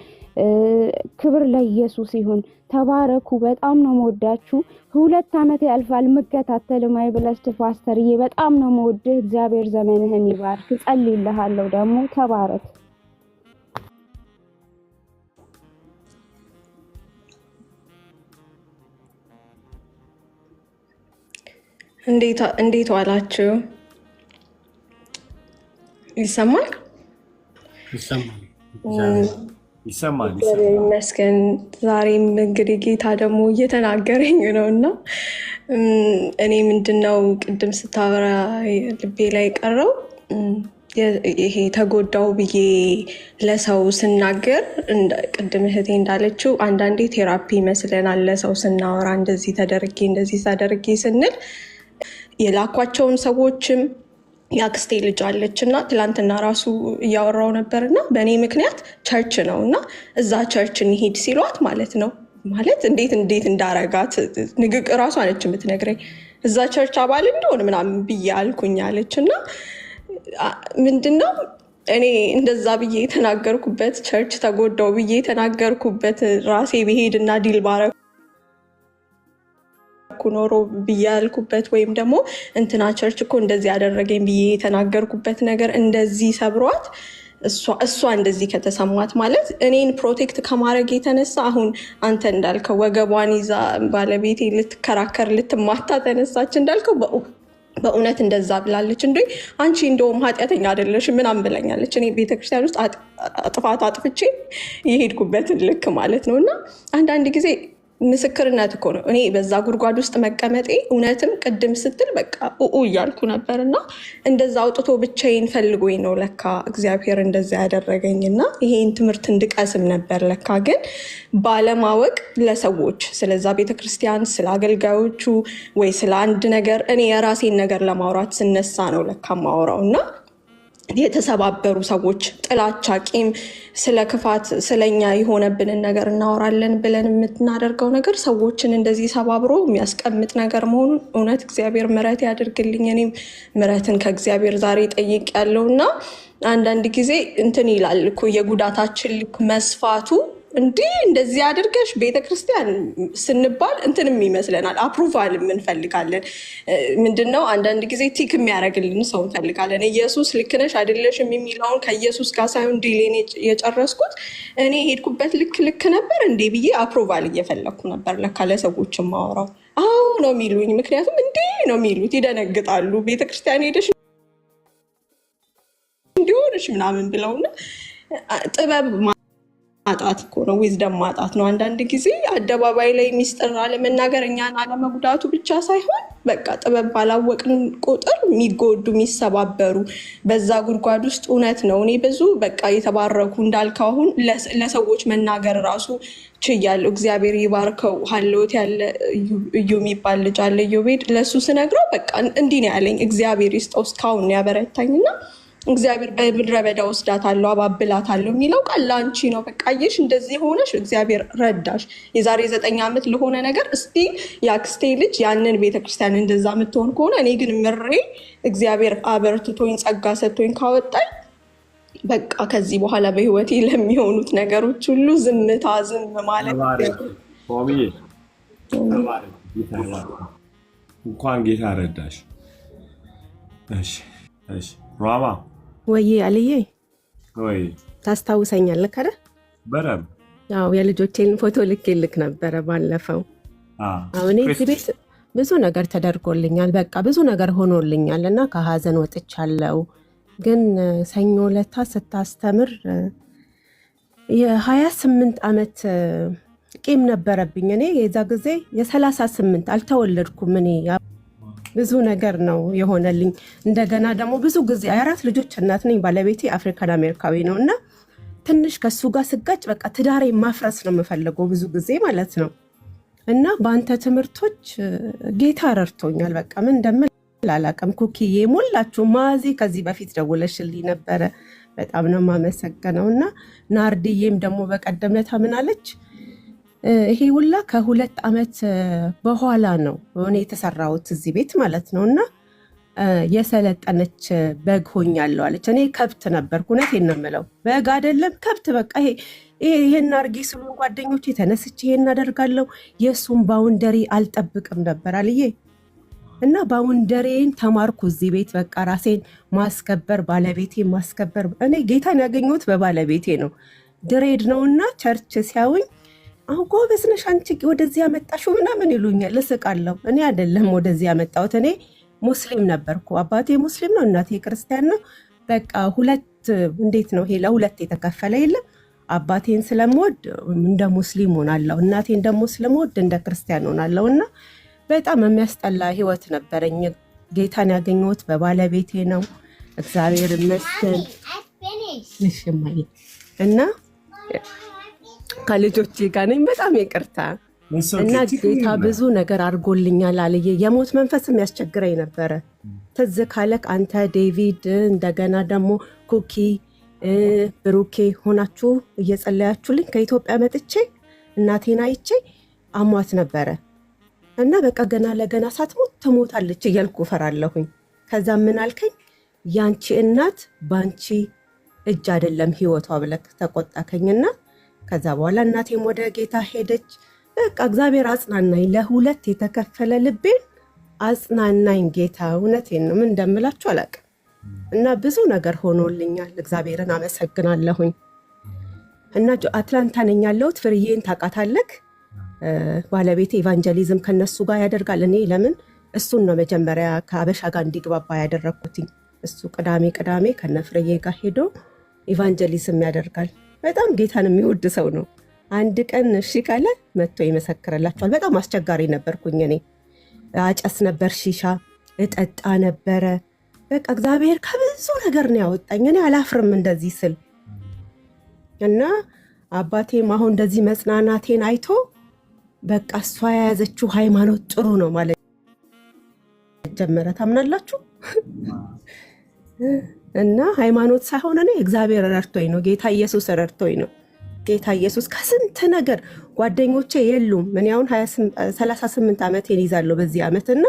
Speaker 8: ክብር ለኢየሱስ ይሁን። ተባረኩ። በጣም ነው የምወዳችሁ። 2 ዓመት ያልፋል መከታተል ማይ ብለስት ፓስተርዬ በጣም ነው የምወድህ። እግዚአብሔር ዘመንህን ይባርክ። ጸልይልሃለሁ ደግሞ ተባረክ።
Speaker 3: እንዴት ዋላችሁ? ይሰማል?
Speaker 1: ይሰማል።
Speaker 3: ይመስገን። ዛሬም እንግዲህ ጌታ ደግሞ እየተናገረኝ ነውና እኔ ምንድነው ቅድም ስታወራ ልቤ ላይ ቀረው ይሄ ተጎዳው ብዬ ለሰው ስናገር ቅድም እህቴ እንዳለችው አንዳንዴ ቴራፒ ይመስለናል። ለሰው ስናወራ እንደዚህ ተደርጌ ስንል የላኳቸውን ሰዎችም የአክስቴ ልጅ አለች እና ትላንትና ራሱ እያወራው ነበር እና በእኔ ምክንያት ቸርች ነው እና እዛ ቸርች እንሂድ ሲሏት ማለት ነው ማለት እንዴት እንዳረጋት ንግግር ራሱ አለች የምትነግረኝ እዛ ቸርች አባል እንደሆነ ምናምን ብዬ አልኩኝ አለች እና ምንድነው እኔ እንደዛ ብዬ የተናገርኩበት ቸርች ተጎዳው ብዬ የተናገርኩበት ራሴ ብሄድ እና ዲል ባረኩ ኖሮ ብዬ ያልኩበት ወይም ደግሞ እንትና ቸርች እኮ እንደዚህ ያደረገኝ ብዬ የተናገርኩበት ነገር እንደዚህ ሰብሯት እሷ እንደዚህ ከተሰማት ማለት እኔን ፕሮቴክት ከማድረግ የተነሳ አሁን አንተ እንዳልከው ወገቧን ይዛ ባለቤቴ ልትከራከር ልትማታ ተነሳች እንዳልከው በእውነት እንደዛ ብላለች እንዴ አንቺ እንደውም ኃጢአተኛ አይደለሽ ምናምን ብለኛለች። እኔ ቤተክርስቲያን ውስጥ ጥፋት አጥፍቼ የሄድኩበትን ልክ ማለት ነው እና አንዳንድ ጊዜ ምስክርነት እኮ ነው። እኔ በዛ ጉድጓድ ውስጥ መቀመጤ እውነትም ቅድም ስትል በቃ እያልኩ ነበር እና እንደዛ አውጥቶ ብቻዬን ፈልጎኝ ነው ለካ እግዚአብሔር እንደዛ ያደረገኝ እና ይሄን ትምህርት እንድቀስም ነበር ለካ። ግን ባለማወቅ ለሰዎች ስለዛ ቤተክርስቲያን ስለ አገልጋዮቹ ወይ ስለ አንድ ነገር እኔ የራሴን ነገር ለማውራት ስነሳ ነው ለካ ማውራው እና የተሰባበሩ ሰዎች ጥላቻ፣ ቂም፣ ስለ ክፋት ስለኛ የሆነብንን ነገር እናወራለን ብለን የምናደርገው ነገር ሰዎችን እንደዚህ ሰባብሮ የሚያስቀምጥ ነገር መሆኑን እውነት እግዚአብሔር ምሕረት ያድርግልኝ። እኔም ምሕረትን ከእግዚአብሔር ዛሬ ጠይቅ ያለውና አንዳንድ ጊዜ እንትን ይላል እኮ የጉዳታችን ልክ መስፋቱ እንዲህ እንደዚህ አድርገሽ ቤተክርስቲያን ስንባል እንትንም ይመስለናል አፕሩቫል እንፈልጋለን። ምንድነው አንዳንድ ጊዜ ቲክ የሚያደርግልን ሰው እንፈልጋለን። ኢየሱስ ልክ ነሽ አይደለሽም የሚለውን ከኢየሱስ ጋር ሳይሆን ዲሌን የጨረስኩት እኔ ሄድኩበት ልክ ነበር እንዴ ብዬ አፕሩቫል እየፈለግኩ ነበር ለካ ለሰዎች ማወራው። አዎ ነው የሚሉኝ፣ ምክንያቱም እንዴ ነው የሚሉት፣ ይደነግጣሉ። ቤተክርስቲያን ሄደሽ እንዲሆንሽ ምናምን ብለውና ጥበብ ማጣት እኮ ነው፣ ዊዝደም ማጣት ነው። አንዳንድ ጊዜ አደባባይ ላይ ሚስጥር አለመናገር እኛን አለመጉዳቱ ብቻ ሳይሆን በቃ ጥበብ ባላወቅን ቁጥር የሚጎዱ የሚሰባበሩ በዛ ጉድጓድ ውስጥ እውነት ነው። እኔ ብዙ በቃ የተባረኩ እንዳልከው አሁን ለሰዎች መናገር ራሱ ችያለሁ። እግዚአብሔር ይባርከው። ሀልዎት ያለ እዩ የሚባል ልጅ አለ ኢዮቤድ። ለሱ ስነግረው በቃ እንዲህ ነው ያለኝ፣ እግዚአብሔር ይስጠው እስካሁን ያበረታኝና እግዚአብሔር በምድረ በዳ ወስዳታለሁ አባብላታለሁ የሚለው ቃል ለአንቺ ነው። በቃ አየሽ እንደዚህ ሆነሽ እግዚአብሔር ረዳሽ። የዛሬ 9 ዓመት ለሆነ ነገር እስቲ የአክስቴ ልጅ ያንን ቤተክርስቲያን እንደዛ የምትሆን ከሆነ እኔ ግን ምሬ እግዚአብሔር አበርትቶኝ ጸጋ ሰጥቶኝ ካወጣኝ በቃ ከዚህ በኋላ በህይወቴ ለሚሆኑት ነገሮች ሁሉ ዝም ማለት
Speaker 5: እንኳን ጌታ ረዳሽ። እሺ ራማ
Speaker 4: ወይ አልዬ
Speaker 5: ወይ
Speaker 4: ታስታውሰኛለህ አይደል?
Speaker 5: በረም
Speaker 4: ያው የልጆቼን ፎቶ ልክ ነበረ ባለፈው። አሁን እዚህ ቤት ብዙ ነገር ተደርጎልኛል፣ በቃ ብዙ ነገር ሆኖልኛል እና ከሀዘን ወጥቻለሁ። ግን ሰኞ ለታ ስታስተምር የ28 ዓመት ቂም ነበረብኝ። እኔ የዛ ጊዜ የ38 አልተወለድኩም። እኔ ብዙ ነገር ነው የሆነልኝ። እንደገና ደግሞ ብዙ ጊዜ 4 ልጆች እናት ነኝ። ባለቤቴ አፍሪካን አሜሪካዊ ነው እና ትንሽ ከሱ ጋር ስጋጭ በቃ ትዳሬ ማፍረስ ነው የምፈልገው ብዙ ጊዜ ማለት ነው። እና በአንተ ትምህርቶች ጌታ ረድቶኛል። በቃ ምን እንደምል አላውቅም። ኩኪዬ ሞላችሁ ማዚ ከዚህ በፊት ደውለሽልኝ ነበረ፣ በጣም ነው የማመሰግነው። እና ናርድዬም ደግሞ በቀደም ለታ ምን አለች፣ ይሄ ሁላ ከ2 ዓመት በኋላ ነው እኔ የተሰራሁት እዚህ ቤት ማለት ነው። እና የሰለጠነች በግ ሆኛለሁ አለች። እኔ ከብት ነበርኩ፣ እውነቴን ነው የምለው፣ በግ አይደለም ከብት። በቃ ይሄን አድርጊ ስሉ ጓደኞቼ ተነስቼ ይሄን አደርጋለሁ። የእሱን ባውንደሪ አልጠብቅም ነበር አልዬ። እና ባውንደሪን ተማርኩ እዚህ ቤት። በቃ ራሴን ማስከበር፣ ባለቤቴ ማስከበር። እኔ ጌታን ያገኘሁት በባለቤቴ ነው። ድሬድ ነው እና ቸርች ሲያዩኝ አሁን ጎበዝ ነሽ አንቺ ወደዚህ ያመጣሽው ምናምን ይሉኛል። እስቃለሁ። እኔ አይደለም ወደዚህ ያመጣሁት፣ እኔ ሙስሊም ነበርኩ። አባቴ ሙስሊም ነው፣ እናቴ ክርስቲያን ነው። በቃ እንዴት ነው ይሄ ለሁለት የተከፈለ የለም። አባቴን ስለምወድ እንደ ሙስሊም ሆናለሁ፣ እናቴን ደግሞ ስለምወድ እንደ ክርስቲያን ሆናለሁ። እና በጣም የሚያስጠላ ህይወት ነበረኝ። ጌታን ያገኘሁት በባለቤቴ ነው። እግዚአብሔር ይመስገን። እሽማይ እና ከልጆቼ ጋር ነኝ። በጣም ይቅርታ እና ጌታ ብዙ ነገር አድርጎልኛል አልዬ። የሞት መንፈስም ያስቸግረኝ ነበረ። ትዝ ካለክ አንተ ዴቪድ፣ እንደገና ደግሞ ኩኪ ብሩኬ ሆናችሁ እየጸለያችሁልኝ ከኢትዮጵያ መጥቼ እናቴን አይቼ አሟት ነበረ እና በቃ ገና ለገና ሳትሞት ትሞታለች እያልኩ እፈራለሁኝ። ከዛ ምን አልከኝ? ያንቺ እናት ባንቺ እጅ አይደለም ህይወቷ ብለክ ተቆጣከኝና ከዛ በኋላ እናቴም ወደ ጌታ ሄደች። በቃ እግዚአብሔር አጽናናኝ። ለሁለት የተከፈለ ልቤን አጽናናኝ ጌታ። እውነቴን ነው፣ ምን እንደምላችሁ አላውቅም። እና ብዙ ነገር ሆኖልኛል። እግዚአብሔርን አመሰግናለሁኝ። እና አትላንታ ነኝ ያለሁት። ፍርዬን ታውቃታለህ? ባለቤቴ ኢቫንጀሊዝም ከነሱ ጋር ያደርጋል። እኔ ለምን እሱን ነው መጀመሪያ ከአበሻ ጋር እንዲግባባ ያደረግኩትኝ። እሱ ቅዳሜ ከነ ፍርዬ ጋር ሄዶ ኢቫንጀሊዝም ያደርጋል። በጣም ጌታን የሚወድ ሰው ነው። አንድ ቀን እሺ ካለ መጥቶ ይመሰክርላቸዋል። በጣም አስቸጋሪ ነበርኩኝ እኔ። አጨስ ነበር፣ ሺሻ እጠጣ ነበረ። በቃ እግዚአብሔር ከብዙ ነገር ነው ያወጣኝ። እኔ አላፍርም እንደዚህ ስል እና አባቴም አሁን እንደዚህ መጽናናቴን አይቶ በቃ እሷ የያዘችው ሃይማኖት ጥሩ ነው ማለት ጀመረ። ታምናላችሁ? እና ሃይማኖት ሳይሆን እኔ እግዚአብሔር ረድቶኝ ነው፣ ጌታ ኢየሱስ ረድቶኝ ነው። ጌታ ኢየሱስ ከስንት ነገር ጓደኞቼ የሉም። እኔ አሁን 38 ዓመቴን ይዛለሁ በዚህ ዓመትና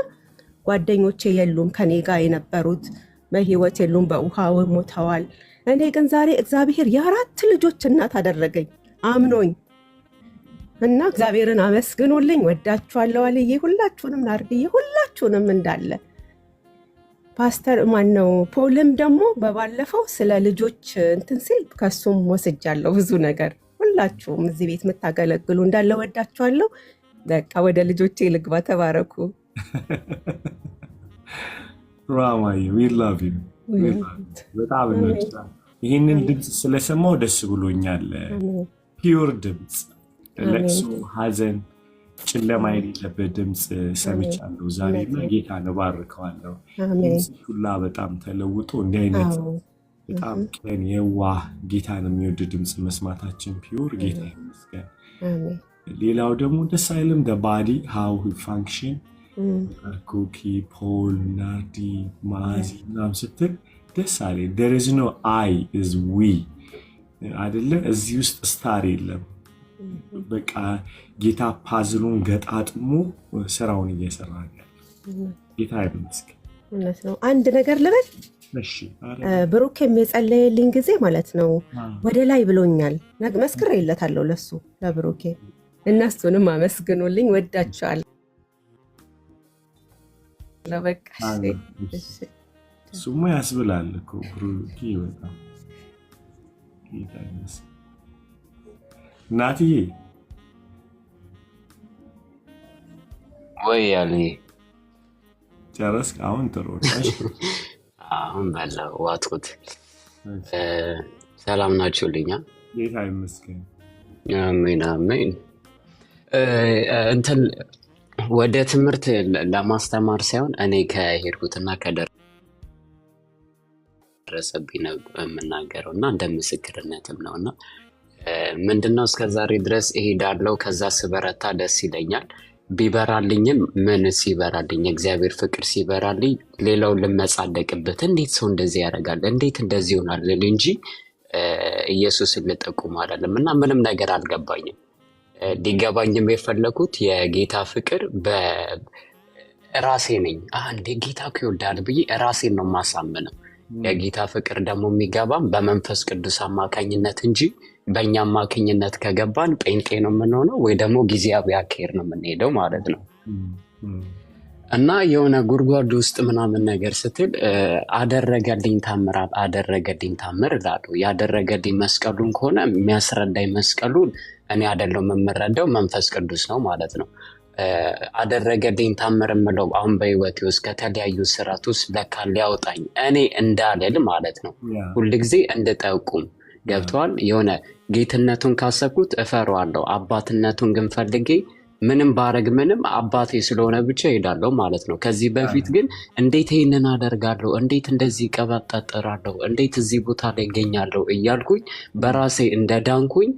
Speaker 4: ጓደኞቼ የሉም፣ ከኔ ጋር የነበሩት በህይወት የሉም፣ በውሃ ሞተዋል። እኔ ግን ዛሬ እግዚአብሔር የ4 ልጆች እናት አደረገኝ አምኖኝ። እና እግዚአብሔርን አመስግኑልኝ። ወዳችኋለሁ አልዬ፣ ሁላችሁንም ናርድዬ፣ ሁላችሁንም እንዳለ ፓስተር ማነው ፖልም ደግሞ በባለፈው ስለ ልጆች እንትን ሲል ከሱም ወስጃለሁ ብዙ ነገር። ሁላችሁም እዚህ ቤት የምታገለግሉ እንዳለ ወዳችኋለሁ። በቃ ወደ ልጆቼ ልግባ። ተባረኩ።
Speaker 5: ራማይ ዊ ላቭ ዩ በጣም እንወዳለን። ይህንን ድምፅ ስለሰማው ደስ ብሎኛል። ፒውር ድምፅ፣ ለቅሶ፣ ሐዘን፣ ጨለማ የሌለበት ድምፅ ሰምቻለሁ ዛሬና ጌታን እባርከዋለሁ። ሁላ በጣም ተለውጦ እንዲህ አይነት በጣም ቀን የዋህ ጌታን የሚወድ ድምፅ መስማታችን ፒውር ጌታ ይመስገን። ሌላው ደግሞ ደስ አይልም ባዲ ሃው ፋንክሽን ኩኪ፣ ፖል፣ ናርዲ፣ ማዚ ምናምን ስትል ደስ አለኝ። there is no I is we አይደለ? እዚህ ውስጥ ስታር የለም። በቃ ጌታ ፓዝሉን ገጣጥሞ ስራውን እየሰራ ነው። ጌታ ይመስገን።
Speaker 4: እውነት ነው። አንድ ነገር ልበል።
Speaker 5: እሺ፣
Speaker 4: ብሩኬም የጸለየልኝ ጊዜ ማለት ነው ወደ ላይ ብሎኛል። መስክሬለታለሁ ለሱ ለብሩኬ። እነሱንም አመስግኑልኝ። ወዳቸዋለሁ። በቃ
Speaker 5: እሱማ ያስብላል እኮ ብሩኬ በጣም ጌታ ይመስገን። እናትዬ
Speaker 10: ወይ ያለ
Speaker 5: ጨረስክ? አሁን ጥሩ
Speaker 10: አሁን በላው ዋጥኩት። ሰላም ናችሁልኛ?
Speaker 5: ጌታ ይመስገን።
Speaker 10: አሜን አሜን። እንትን ወደ ትምህርት ለማስተማር ሳይሆን እኔ ከሄድኩትና ከደረሰብኝ ነው የምናገረው እና እንደ ምስክርነትም ነው እና ምንድነው እስከዛሬ ድረስ እሄዳለሁ። ከዛ ስበረታ ደስ ይለኛል። ቢበራልኝም ምን ሲበራልኝ እግዚአብሔር ፍቅር ሲበራልኝ ሌላውን ልመጻደቅበት እንዴት ሰው እንደዚህ ያደርጋል እንዴት እንደዚህ ይሆናል እንጂ ኢየሱስን ልጠቁም አይደለም። እና ምንም ነገር አልገባኝም። ሊገባኝም የፈለኩት የጌታ ፍቅር በራሴ ነኝ። እንዴ ጌታ እኮ ይወዳል ብዬ ራሴን ነው ማሳምነው። የጌታ ፍቅር ደግሞ የሚገባም በመንፈስ ቅዱስ አማካኝነት እንጂ በእኛ አማካኝነት ከገባን ጴንጤ ነው የምንሆነው ወይ ደግሞ ጊዜያዊ አካሄድ ነው የምንሄደው ማለት ነው። እና የሆነ ጉድጓድ ውስጥ ምናምን ነገር ስትል አደረገልኝ ታምር እላለሁ። ያደረገልኝ መስቀሉን ከሆነ የሚያስረዳኝ መስቀሉን እኔ አይደለም የምረዳው መንፈስ ቅዱስ ነው ማለት ነው። አደረገልኝ ታምር የምለው አሁን በህይወቴ ውስጥ ከተለያዩ ስራት ውስጥ ለካ ሊያወጣኝ እኔ እንዳልል ማለት ነው። ሁልጊዜ እንድጠቁም ገብተዋል። የሆነ ጌትነቱን ካሰብኩት እፈራዋለሁ። አባትነቱን ግን ፈልጌ ምንም ባረግ ምንም አባቴ ስለሆነ ብቻ እሄዳለሁ ማለት ነው። ከዚህ በፊት ግን እንዴት ይህንን አደርጋለሁ፣ እንዴት እንደዚህ ቀባጣጠራለሁ፣ እንዴት እዚህ ቦታ ላይ እገኛለሁ እያልኩኝ በራሴ እንደዳንኩኝ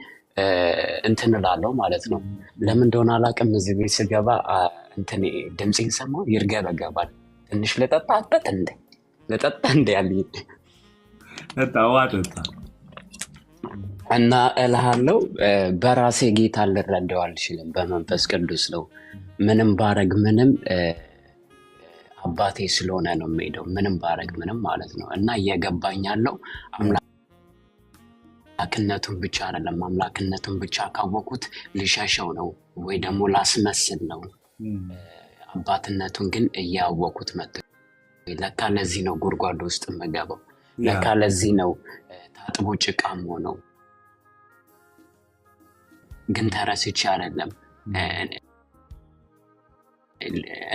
Speaker 10: እንትን እላለሁ ማለት ነው። ለምን እንደሆነ አላውቅም። እዚህ ቤት ስገባ እንትን ድምፄን ሰማሁ ይርገበገባል። ትንሽ ልጠጣበት እንደ ልጠጣ እንደ ያለኝ እና እልሃለሁ በራሴ ጌታ ልረዳው አልችልም። በመንፈስ ቅዱስ ነው ምንም ባረግ ምንም አባቴ ስለሆነ ነው የምሄደው። ምንም ባረግ ምንም ማለት ነው። እና እየገባኝ ያለው አምላክነቱን ብቻ አይደለም። አምላክነቱን ብቻ ካወቁት ልሸሸው ነው ወይ ደግሞ ላስመስል ነው። አባትነቱን ግን እያወቁት መጥ ለካ ለዚህ ነው ጉድጓድ ውስጥ የምገባው። ለካ ለዚህ ነው ታጥቦ ጭቃም ሆነው ግን ተረስቼ አይደለም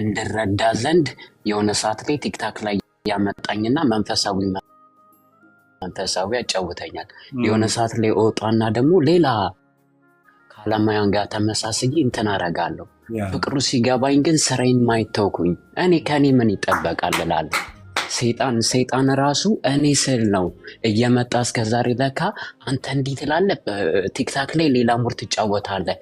Speaker 10: እንድረዳ ዘንድ የሆነ ሰዓት ላይ ቲክታክ ላይ ያመጣኝና መንፈሳዊ ያጫውተኛል። የሆነ ሰዓት ላይ እወጣና ደግሞ ሌላ ከዓለማውያን ጋር ተመሳስዬ እንትን አደርጋለሁ። ፍቅሩ ሲገባኝ ግን ስራዬን ማየት ተውኩኝ። እኔ ከኔ ምን ይጠበቃል እላለሁ። ሰይጣን ራሱ እኔ ስል ነው እየመጣ እስከዛሬ ለካ አንተ እንዲህ ትላለህ፣ ቲክታክ ላይ ሌላ ሙር ትጫወታለህ፣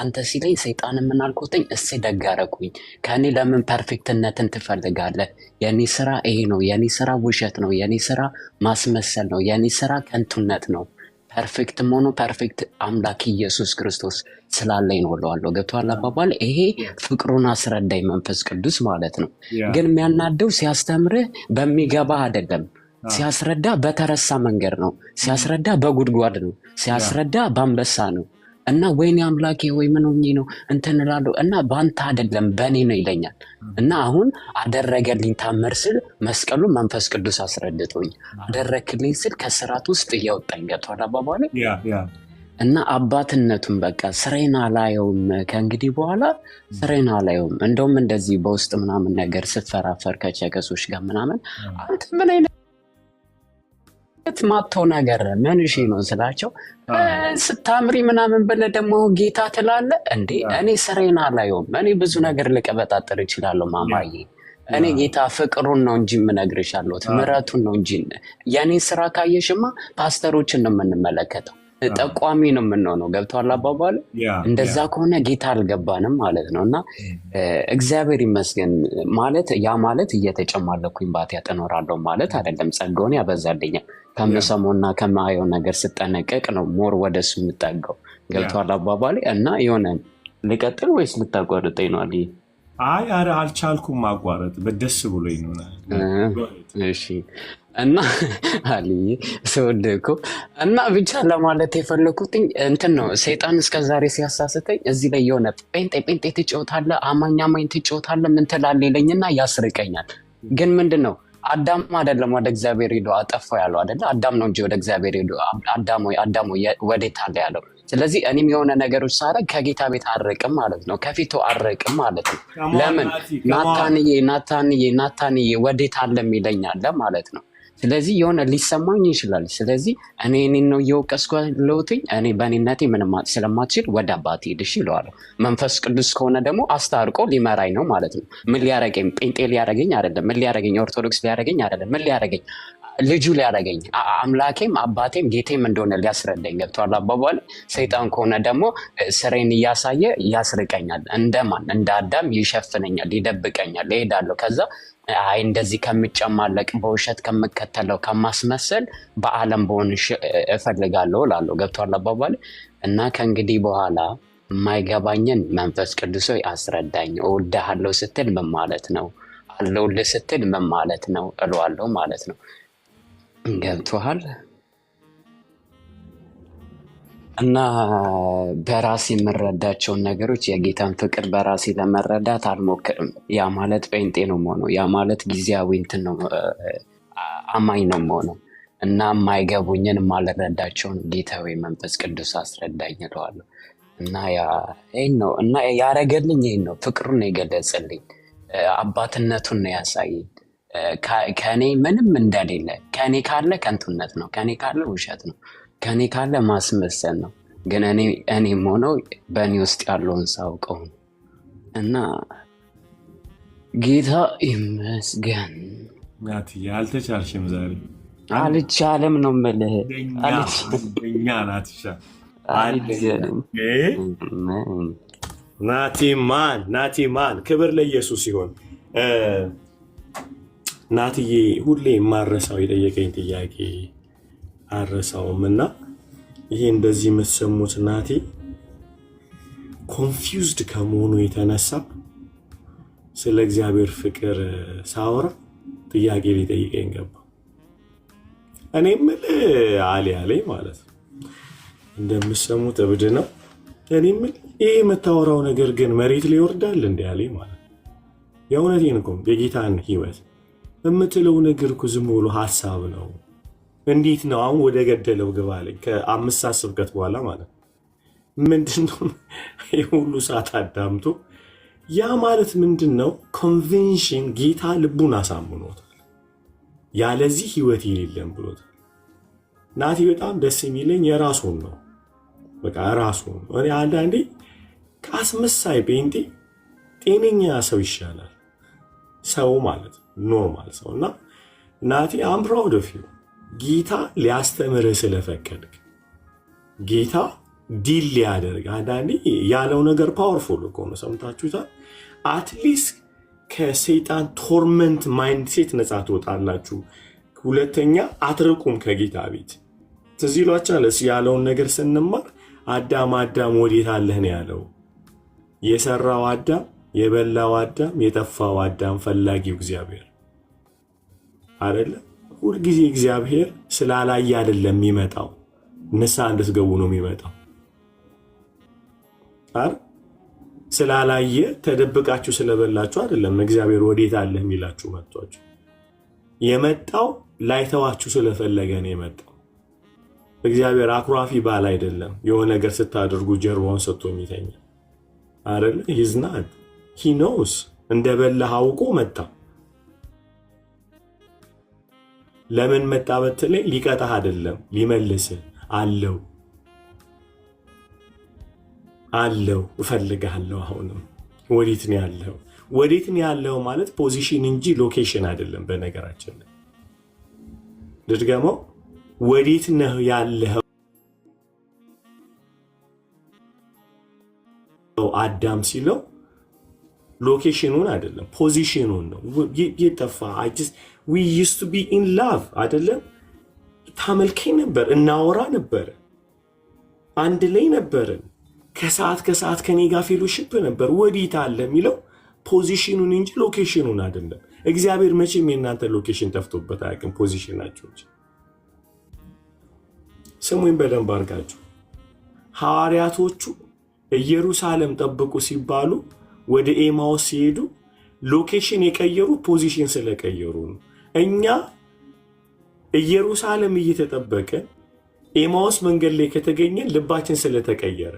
Speaker 10: አንተ ሲለኝ ሰይጣን ምን አልኩትኝ? እሴ ደጋረኩኝ። ከእኔ ለምን ፐርፌክትነትን ትፈልጋለህ? የኔ ስራ ይሄ ነው። የኔ ስራ ውሸት ነው። የኔ ስራ ማስመሰል ነው። የኔ ስራ ከንቱነት ነው። ፐርፌክት ሆኖ ፐርፌክት አምላክ ኢየሱስ ክርስቶስ ስላለኝ ነው እለዋለሁ። ገብቶሃል አባባል? ይሄ ፍቅሩን አስረዳኝ መንፈስ ቅዱስ ማለት ነው። ግን የሚያናደው ሲያስተምርህ በሚገባ አይደለም። ሲያስረዳ በተረሳ መንገድ ነው። ሲያስረዳ በጉድጓድ ነው። ሲያስረዳ በአንበሳ ነው። እና ወይኔ አምላኬ ወይ ምን ሆኜ ነው እንትን እላለሁ። እና በአንተ አይደለም በእኔ ነው ይለኛል። እና አሁን አደረገልኝ ታምር ስል መስቀሉ መንፈስ ቅዱስ አስረድቶኝ አደረክልኝ ስል ከስራት ውስጥ እያወጣኝ ገብቷል አባባል። እና አባትነቱን በቃ ስሬን አላየውም። ከእንግዲህ በኋላ ስሬን አላየውም። እንደውም እንደዚህ በውስጥ ምናምን ነገር ስፈራፈር ከቸከሶች ጋር ምናምን አንተ ምን አይነት ማጥቶ ነገር ምን እሺ ነው ስላቸው ስታምሪ ምናምን ብለህ ደግሞ ጌታ ትላለህ እንዴ? እኔ ስሬን አላየውም። እኔ ብዙ ነገር ልቀበጣጠር እችላለሁ ማማዬ። እኔ ጌታ ፍቅሩን ነው እንጂ የምነግርሽ ያለሁት ምሕረቱን ነው እንጂ የኔ ስራ ካየሽማ ፓስተሮችን ነው የምንመለከተው፣ ጠቋሚ ነው የምንሆነው። ገብቶሃል አባባል? እንደዛ ከሆነ ጌታ አልገባንም ማለት ነው። እና እግዚአብሔር ይመስገን ማለት ያ ማለት እየተጨማለኩኝ በኃጢአት እኖራለሁ ማለት አይደለም። ጸጋውን ያበዛልኛል። ከምሰማውና ከማየው ነገር ስጠነቀቅ ነው ሞር ወደሱ የምጠጋው። ገብቶሃል አባባል? እና የሆነ ልቀጥል ወይስ ልታቋርጠኝ ነው?
Speaker 1: አይ አልቻልኩም ማቋረጥ በደስ ብሎኝ ነው።
Speaker 10: እሺ እና አልይ ሰውልኩ እና ብቻ ለማለት የፈለኩትኝ እንትን ነው። ሰይጣን እስከዛሬ ሲያሳስተኝ እዚህ ላይ የሆነ ጴንጤ ትጫወታለህ፣ አማኝ ትጫወታለህ፣ ምን ትላለህ ይለኝና ያስርቀኛል። ግን ምንድነው አዳም አይደለም ወደ እግዚአብሔር ሄዶ አጠፋው ያለው አይደለ? አዳም ነው እንጂ ወደ እግዚአብሔር ሄዶ አዳም ወዴት አለ ያለው። ስለዚህ እኔም የሆነ ነገሮች ሳደርግ ከጌታ ቤት አርቅም ማለት ነው፣ ከፊቱ አርቅም ማለት ነው። ለምን ናታንዬ ወዴት አለ ይለኛል ማለት ነው። ስለዚህ የሆነ ሊሰማኝ ይችላል። ስለዚህ እኔን ነው እየወቀስኩ ያለሁትኝ። እኔ በእኔነቴ ምንም ስለማትችል ወደ አባቴ ሄድሽ ይለዋለሁ። መንፈስ ቅዱስ ከሆነ ደግሞ አስታርቆ ሊመራኝ ነው ማለት ነው። ምን ሊያረገኝ? ጴንጤ ሊያረገኝ አይደለም። ምን ሊያረገኝ? ኦርቶዶክስ ሊያረገኝ አይደለም። ምን ሊያረገኝ? ልጁ ሊያረገኝ፣ አምላኬም አባቴም ጌቴም እንደሆነ ሊያስረዳኝ። ገብቶሃል አባባል? ሰይጣን ከሆነ ደግሞ ስሬን እያሳየ ያስርቀኛል። እንደማን? እንደ አዳም ይሸፍነኛል፣ ይደብቀኛል። እሄዳለሁ ከዛ አይ እንደዚህ ከምጨማለቅ በውሸት ከምከተለው ከማስመሰል በዓለም በሆን እፈልጋለሁ እላለሁ። ገብቶሃል አባባል? እና ከእንግዲህ በኋላ የማይገባኝን መንፈስ ቅዱስ ሆይ አስረዳኝ። እወድሃለሁ ስትል ምን ማለት ነው? አለሁልህ ስትል ምን ማለት ነው እለዋለሁ ማለት ነው። ገብቶሃል? እና በራሴ የምረዳቸውን ነገሮች የጌታን ፍቅር በራሴ ለመረዳት አልሞክርም። ያ ማለት ጴንጤ ነው የምሆነው። ያ ማለት ጊዜያዊ እንትን ነው አማኝ ነው የምሆነው። እና የማይገቡኝን የማልረዳቸውን ጌታዊ መንፈስ ቅዱስ አስረዳኝ እለዋለሁ። እና ይሄን ነው እና ያረገልኝ ይሄን ነው። ፍቅሩን ነው የገለጸልኝ። አባትነቱን ነው ያሳየኝ። ከእኔ ምንም እንደሌለ፣ ከእኔ ካለ ከንቱነት ነው፣ ከእኔ ካለ ውሸት ነው፣ ከእኔ ካለ ማስመሰል ነው። ግን እኔም ሆነው በእኔ ውስጥ ያለውን ሳውቀው ነው። እና ጌታ ይመስገን።
Speaker 5: ናትዬ አልተቻልሽም ዛሬ
Speaker 10: አልቻለም ነው የምልህ።
Speaker 5: እኛ ናትሻ ናቲማን ክብር ለኢየሱስ ሲሆን ናትዬ ሁሌ የማረሳው የጠየቀኝ ጥያቄ አረሳውም እና ይሄ እንደዚህ የምትሰሙት ናቲ ኮንፊውዝድ ከመሆኑ የተነሳ ስለ እግዚአብሔር ፍቅር ሳወራ ጥያቄ ሊጠይቀኝ ገባ። እኔ የምልህ አለኝ ማለት ነው እንደምትሰሙት እብድ ነው። እኔ የምልህ ይሄ የምታወራው ነገር ግን መሬት ላይ ይወርዳል እንዲ አለኝ ማለት ነው። የእውነቴን እኮ የጌታን ህይወት የምትለው ነገር እኮ ዝም ብሎ ሀሳብ ነው። እንዴት ነው አሁን ወደ ገደለው ግባ አለኝ ከ5 ሰዓት ስብከት በኋላ ማለት ነው። ምንድነው የሁሉ ሰዓት አዳምጦ ያ ማለት ምንድነው? ኮንቬንሽን ጌታ ልቡን አሳምኖታል። ያለዚህ ህይወት የሌለም ብሎታል። ናቲ በጣም ደስ የሚለኝ የራሱን ነው። በቃ ራሱን እኔ አንዳንዴ ከአስመሳይ ጴንጤ ጤነኛ ሰው ይሻላል። ሰው ማለት ኖርማል ሰው እና ናቲ አም ፕራውድ ኦፍ ዩ ጌታ ሊያስተምርህ ስለፈቀድክ ጌታ ዲል ሊያደርግ አንዳንዴ ያለው ነገር ፓወርፉል እኮ ነው። ሰምታችሁታል። አትሊስት ከሰይጣን ቶርመንት ማይንድሴት ነፃ ትወጣላችሁ። ሁለተኛ አትርቁም ከጌታ ቤት። ትዝ ይሏችኋል ያለውን ነገር ስንማር አዳም ወዴት አለህ ነው ያለው። የሰራው አዳም፣ የበላው አዳም፣ የጠፋው አዳም ፈላጊው እግዚአብሔር አይደለ? ሁልጊዜ እግዚአብሔር ስላላየ አይደለም የሚመጣው፣ ንስሐ እንድትገቡ ነው የሚመጣው። ስላላየ ተደብቃችሁ ስለበላችሁ አይደለም እግዚአብሔር ወዴት አለህ የሚላችሁ መጥቷችሁ የመጣው ላይተዋችሁ ስለፈለገ ነው የመጣው። እግዚአብሔር አኩራፊ ባል አይደለም። የሆነ ነገር ስታደርጉ ጀርባውን ሰጥቶ የሚተኛ አይደለ? ሂዝ ናት ሂ ኖውስ እንደበላህ አውቆ መጣ። ለምን መጣ በትለኝ ሊቀጣህ አይደለም ሊመልስህ አለው እፈልግሃለሁ። አሁንም ወዴት ነው ያለው? ወዴት ነው ያለው ማለት ፖዚሽን እንጂ ሎኬሽን አይደለም። በነገራችን ላይ ልድገመው፣ ወዴት ነው ያለው አዳም ሲለው ሎኬሽኑን አይደለም ፖዚሽኑን ነው። የጠፋ we used to be in love አይደለም? ታመልከኝ ነበር፣ እናወራ ነበር፣ አንድ ላይ ነበርን። ከሰዓት ከኔ ጋር ፌሎሺፕ ነበር። ወዴት አለ የሚለው ፖዚሽኑን እንጂ ሎኬሽኑን አይደለም። እግዚአብሔር መቼም የእናንተ ሎኬሽን ጠፍቶበት አያውቅም፣ ፖዚሽናችሁ እንጂ። ስሙኝ በደንብ አድርጋችሁ። ሐዋርያቶቹ ኢየሩሳሌም ጠብቁ ሲባሉ ወደ ኤማውስ ሲሄዱ ሎኬሽን የቀየሩ ፖዚሽን ስለቀየሩ ነው። እኛ ኢየሩሳሌም እየተጠበቀ ኤማውስ መንገድ ላይ ከተገኘን ልባችን ስለተቀየረ።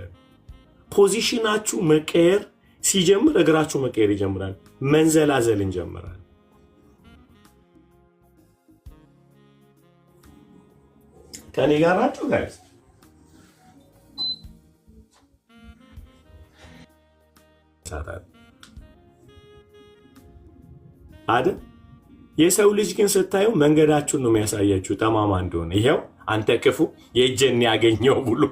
Speaker 5: ፖዚሽናችሁ መቀየር ሲጀምር እግራችሁ መቀየር ይጀምራል። መንዘላዘል እንጀምራል። ከኔ ጋር ናችሁ ጋይስ? አይደል? የሰው ልጅ ግን ስታዩ መንገዳችሁን ነው የሚያሳያችሁ ጠማማ እንደሆነ። ይሄው አንተ ክፉ የእጅን ያገኘው ብሎ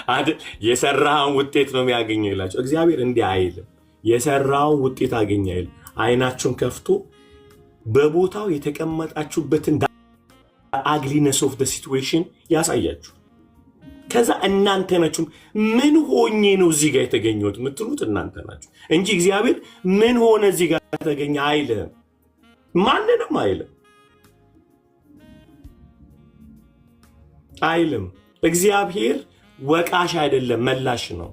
Speaker 5: አይደል? የሰራውን ውጤት ነው የሚያገኘው ይላችሁ። እግዚአብሔር እንዲህ አይልም። የሰራውን ውጤት አገኘ አይል። አይናችሁን ከፍቶ በቦታው የተቀመጣችሁበትን አግሊነስ ኦፍ ዘ ሲቹዌሽን ያሳያችሁ። ከዛ እናንተ ናችሁ ምን ሆኜ ነው እዚህ ጋር የተገኘሁት የምትሉት እናንተ ናችሁ እንጂ እግዚአብሔር ምን ሆነ እዚህ ጋር ተገኘ አይልም። ማንንም አይልም። እግዚአብሔር ወቃሽ አይደለም፣ መላሽ ነው።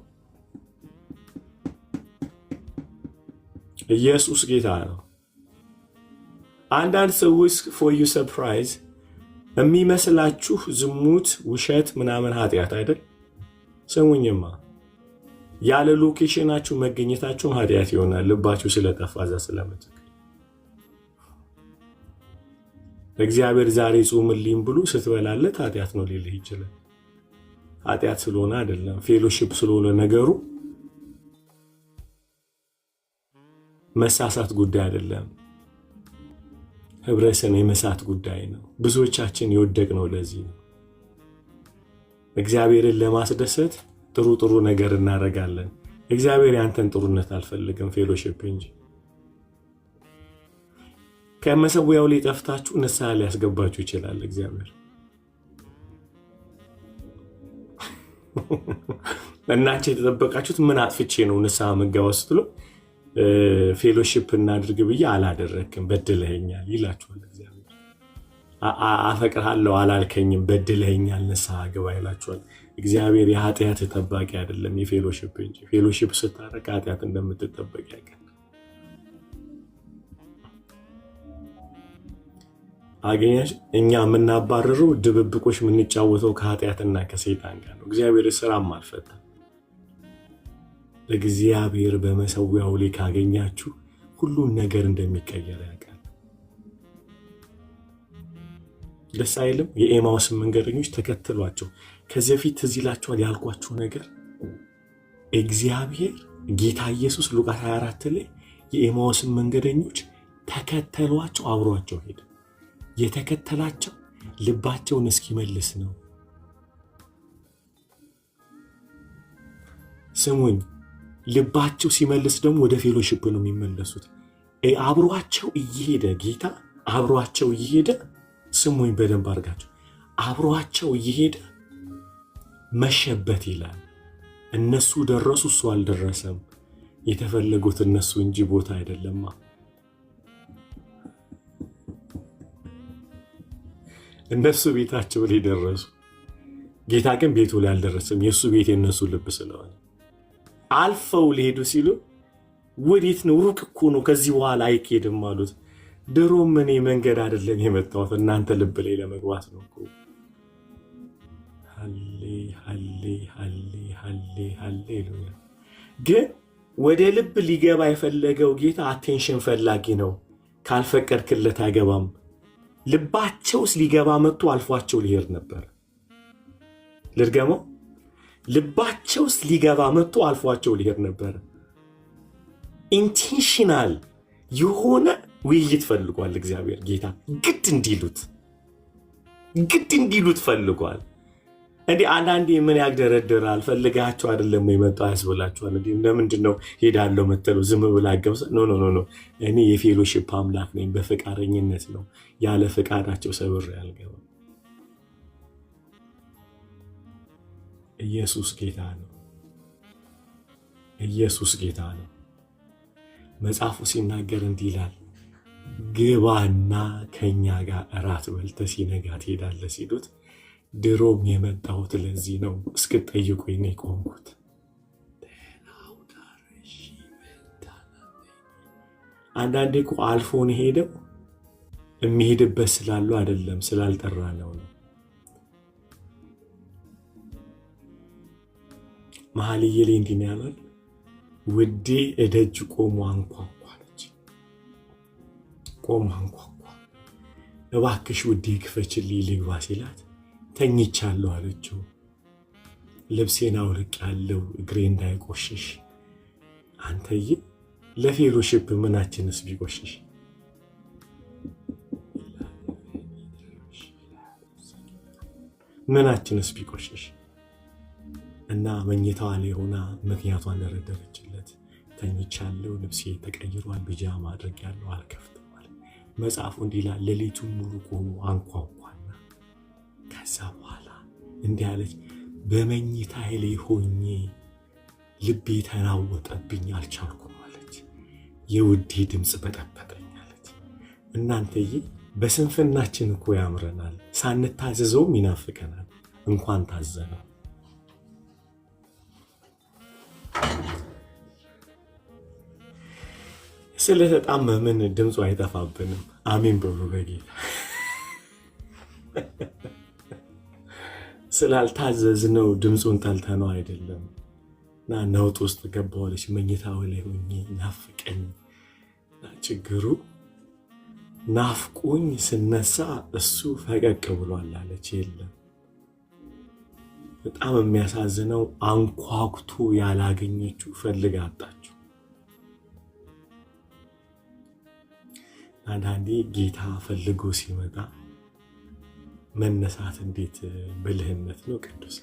Speaker 5: ኢየሱስ ጌታ ነው። አንዳንድ ሰዎች ፎር ዩ ሰርፕራይዝ የሚመስላችሁ ዝሙት፣ ውሸት ምናምን ኃጢአት አይደል? ስሙኝማ ያለ ሎኬሽናችሁ መገኘታችሁን ኃጢአት ይሆናል። ልባችሁ ስለጠፋ እዛ ስለምትክ እግዚአብሔር ዛሬ ጾምልኝ ብሎ ስትበላለት ኃጢአት ነው ሊልህ ይችላል። ኃጢአት ስለሆነ አይደለም፣ ፌሎሺፕ ስለሆነ ነገሩ
Speaker 1: መሳሳት ጉዳይ አይደለም። ህብረትን የመሳት ጉዳይ ነው። ብዙዎቻችን የወደቅነው ለዚህ ነው። እግዚአብሔርን ለማስደሰት ጥሩ ነገር እናደርጋለን። እግዚአብሔር ያንተን ጥሩነት አልፈልግም ፌሎሺፕ እንጂ። ከመሰዊያው ላይ ጠፍታችሁ ንስሐ ሊያስገባችሁ ይችላል እግዚአብሔር። እናንተ የተጠበቃችሁት ምን አጥፍቼ ነው ንስሐ መገባው ስትሉ ፌሎሺፕ እናድርግ ብዬ አላደረክም በድለኸኛል ይላችኋል እግዚአብሔር። አፈቅርሃለሁ አላልከኝም በድለኸኛል ንስሐ ግባ ይላችኋል እግዚአብሔር። የኃጢአት ጠባቂ አይደለም የፌሎሺፕ እንጂ። ፌሎሺፕ ስታረቅ ኃጢአት እንደምትጠበቅ ያውቃል። አገኛሽ እኛ የምናባረረው ድብብቆሽ የምንጫወተው ከኃጢአትና ከሰይጣን ጋር ነው። እግዚአብሔር ስራም አልፈታ። እግዚአብሔር በመሰዊያው ላይ ካገኛችሁ ሁሉን ነገር እንደሚቀየር ያውቃል። ደስ አይልም? የኤማውስ መንገደኞች ተከተሏቸው። ከዚህ በፊት ትዝ ይላችኋል ያልኳችሁ ነገር እግዚአብሔር ጌታ ኢየሱስ ሉቃስ 24 ላይ የኤማውስ መንገደኞች ተከተሏቸው፣ አብሯቸው ሄደ። የተከተላቸው ልባቸውን እስኪመልስ ነው። ስሙኝ፣ ልባቸው ሲመልስ ደግሞ ወደ ፌሎሺፕ ነው የሚመለሱት። አብሯቸው እየሄደ ጌታ አብሯቸው እየሄደ ስሙኝ በደንብ አድርጋቸው፣ አብሯቸው እየሄደ መሸበት ይላል። እነሱ ደረሱ፣ እሱ አልደረሰም። የተፈለጉት እነሱ እንጂ ቦታ አይደለማ። እነሱ ቤታቸው ላይ ደረሱ፣ ጌታ ግን ቤቱ ላይ አልደረሰም። የእሱ ቤት የእነሱ ልብ ስለሆነ አልፈው ሊሄዱ ሲሉ ወዴት ነው? ሩቅ እኮ ነው፣ ከዚህ በኋላ አይኬድም አሉት። ድሮም እኔ መንገድ አይደለም የመጣሁት እናንተ ልብ ላይ ለመግባት ነው እኮ። ሃሌሉያ። ግን ወደ ልብ ሊገባ የፈለገው ጌታ አቴንሽን ፈላጊ ነው። ካልፈቀድክለት አይገባም። ልባቸውስ ሊገባ መጥቶ አልፏቸው ሊሄድ ነበር። ልድገመው፣ ልባቸውስ ሊገባ መጥቶ አልፏቸው ሊሄድ ነበር። ኢንቴንሽናል የሆነ ውይይት ፈልጓል እግዚአብሔር። ጌታ ግድ እንዲሉት ፈልጓል። እንዲህ አንዳንዴ ምን ያግደረድራል? ፈልጋቸው አይደለም የመጣው ያስብላችኋል። እንዲህ ለምንድን ነው ሄዳለሁ የምትለው? ዝም ብላ አገብሰ ኖ እኔ የፌሎሺፕ አምላክ ነኝ። በፈቃደኝነት ነው። ያለ ፈቃዳቸው ሰብሬ አልገባም። ኢየሱስ ጌታ ነው። ኢየሱስ ጌታ ነው። መጽሐፉ ሲናገር እንዲህ ይላል፣ ግባና ከኛ ጋር እራት በልተህ ሲነጋ ትሄዳለህ ሲሉት ድሮም የመጣሁት ለዚህ ነው እስክትጠይቁኝ ነው የቆምኩት። አንዳንዴ እኮ አልፎን ሄደው የሚሄድበት ስላሉ አይደለም ስላልጠራ ነው። መኃልየ ላይ እንዲህ ነው ያለው፣ ውዴ እደጅ ቆሞ አንኳኳ አለች። ቆሞ አንኳኳ፣ እባክሽ ውዴ ክፈችልኝ ልግባ ሲላት ተኝቻለሁ አለችው። ልብሴን አውልቄያለሁ እግሬ እንዳይቆሽሽ። አንተዬ ለፌሎሺፕ ምናችንስ ቢቆሽሽ? ምናችንስ ቢቆሽሽ? እና መኝታዋ ላይ ሆና ምክንያቷን ደረደረችለት። ተኝቻለሁ፣ ልብሴ ተቀይሯል፣ ቢጃማ አድርጌያለሁ፣ አልከፍትም አለ። መጽሐፉ እንዲህ ይላል፣ ሌሊቱን ሙሉ ቆሞ አንኳኳና ከዛ በኋላ እንዲህ አለች፣ በመኝታዬ ላይ ሆኜ ልቤ ተናወጠብኝ፣ አልቻልኩም አለች። የውዴ ድምፅ በጠበጠኝ አለች። እናንተዬ በስንፍናችን እኮ ያምረናል፣ ሳንታዘዘውም ይናፍቀናል። እንኳን ታዘነው። ስለተጣመምን ድምፁ አይጠፋብንም። አሜን በሉ በጌታ። ስላልታዘዝነው ድምፁን ጠልተነው አይደለም። እና ነውጥ ውስጥ ገባዋለች። መኝታው ላይ ሆኜ ናፍቀኝ። ችግሩ ናፍቁኝ ስነሳ እሱ ፈቀቅ ብሏል አለች። የለም በጣም የሚያሳዝነው አንኳኩቶ ያላገኘችው ፈልጋ አጣችው። አንዳንዴ ጌታ ፈልጎ ሲመጣ መነሳት እንዴት ብልህነት ነው ቅዱስ።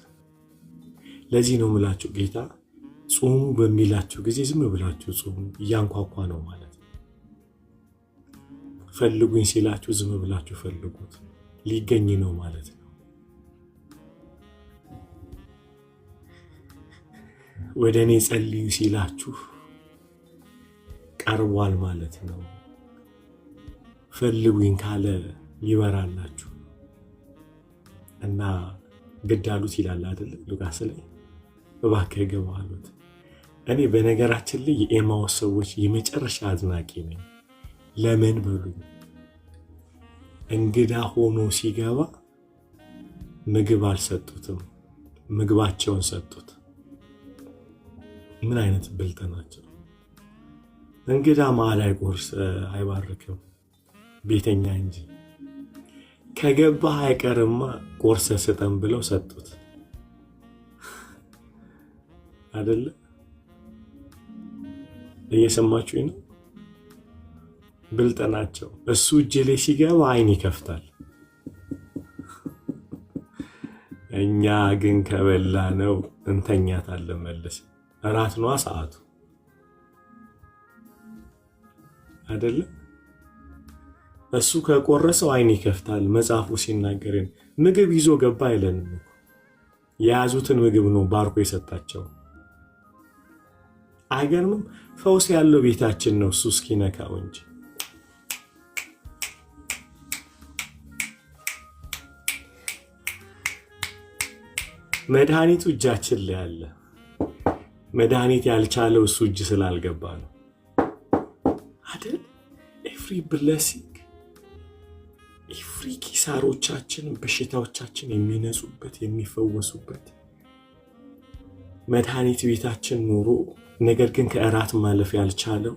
Speaker 1: ለዚህ ነው ምላችሁ ጌታ ጾሙ በሚላችሁ ጊዜ ዝም ብላችሁ ጾሙ። እያንኳኳ ነው ማለት ነው። ፈልጉኝ ሲላችሁ ዝም ብላችሁ ፈልጉት፣ ሊገኝ ነው ማለት ነው። ወደ እኔ ጸልዩ ሲላችሁ ቀርቧል ማለት ነው። ፈልጉኝ ካለ ይበራላችሁ እና ግድ አሉት ይላል አይደል ሉቃስ ላይ፣ እባክህ ግባ አሉት። እኔ በነገራችን ላይ የኤማውስ ሰዎች የመጨረሻ አዝናቂ ነኝ። ለምን በሉኝ፣ እንግዳ ሆኖ ሲገባ ምግብ አልሰጡትም፣ ምግባቸውን ሰጡት። ምን አይነት ብልጥ ናቸው! እንግዳ መሀል አይቆርስ አይባርክም፣ ቤተኛ እንጂ። ከገባህ አይቀርማ ቆርሰ ስጠን ብለው ሰጡት አይደለ? እየሰማችሁኝ ነው? ብልጥ ናቸው። እሱ እጅ ላይ ሲገባ አይን ይከፍታል። እኛ ግን ከበላ ነው እንተኛታለን መልስ። እራት ነዋ ሰዓቱ አይደለ? እሱ ከቆረሰው አይን ይከፍታል። መጽሐፉ ሲናገር ምግብ ይዞ ገባ አይለንም እኮ የያዙትን ምግብ ነው ባርኮ የሰጣቸው። አይገርምም? ፈውስ ያለው ቤታችን ነው እሱ እስኪነካው እንጂ። መድኃኒቱ እጃችን ላይ አለ። መድኃኒት ያልቻለው እሱ እጅ ስላልገባ ነው አይደል? ኤፍሪ ብለሲንግ ኤፍሪ ኪሳሮቻችን፣ በሽታዎቻችን የሚነጹበት የሚፈወሱበት መድኃኒት ቤታችን ኑሮ፣ ነገር ግን ከእራት ማለፍ ያልቻለው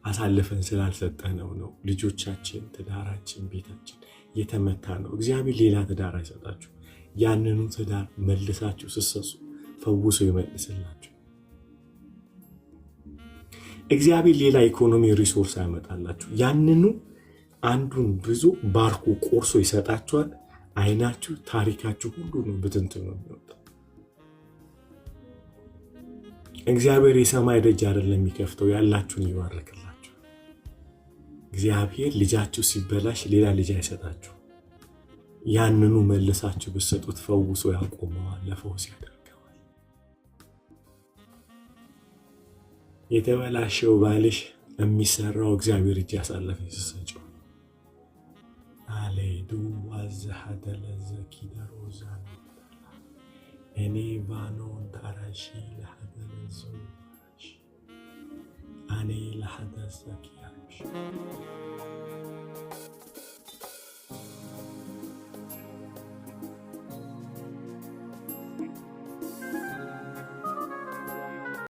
Speaker 1: አሳልፈን ስላልሰጠነው ነው። ልጆቻችን፣ ትዳራችን፣ ቤታችን የተመታ ነው። እግዚአብሔር ሌላ ትዳር አይሰጣችሁ። ያንኑ ትዳር መልሳችሁ ስሰሱ ፈውሶ ይመልስላችሁ። እግዚአብሔር ሌላ ኢኮኖሚ ሪሶርስ ያመጣላችሁ። ያንኑ አንዱን ብዙ ባርኮ ቆርሶ ይሰጣችኋል። አይናችሁ፣ ታሪካችሁ ሁሉ ነው ብትንትን ነው የሚወጣው። እግዚአብሔር የሰማይ ደጅ አይደለም የሚከፍተው፣ ያላችሁን ይባርክላችሁ። እግዚአብሔር ልጃችሁ ሲበላሽ ሌላ ልጅ አይሰጣችሁ። ያንኑ መልሳችሁ ብትሰጡት ፈውሶ ያቆመዋል፣ ለፈውስ ያደርገዋል። የተበላሸው ባልሽ የሚሰራው እግዚአብሔር እጅ ያሳለፈ ሲሰጨው አሌዱ አዘሐደለ ዘኪደሮዛ እኔ ባኖ ዳራሺ ለሐደለ ዞሽ አኔ ለሐደስ ዘኪያሽ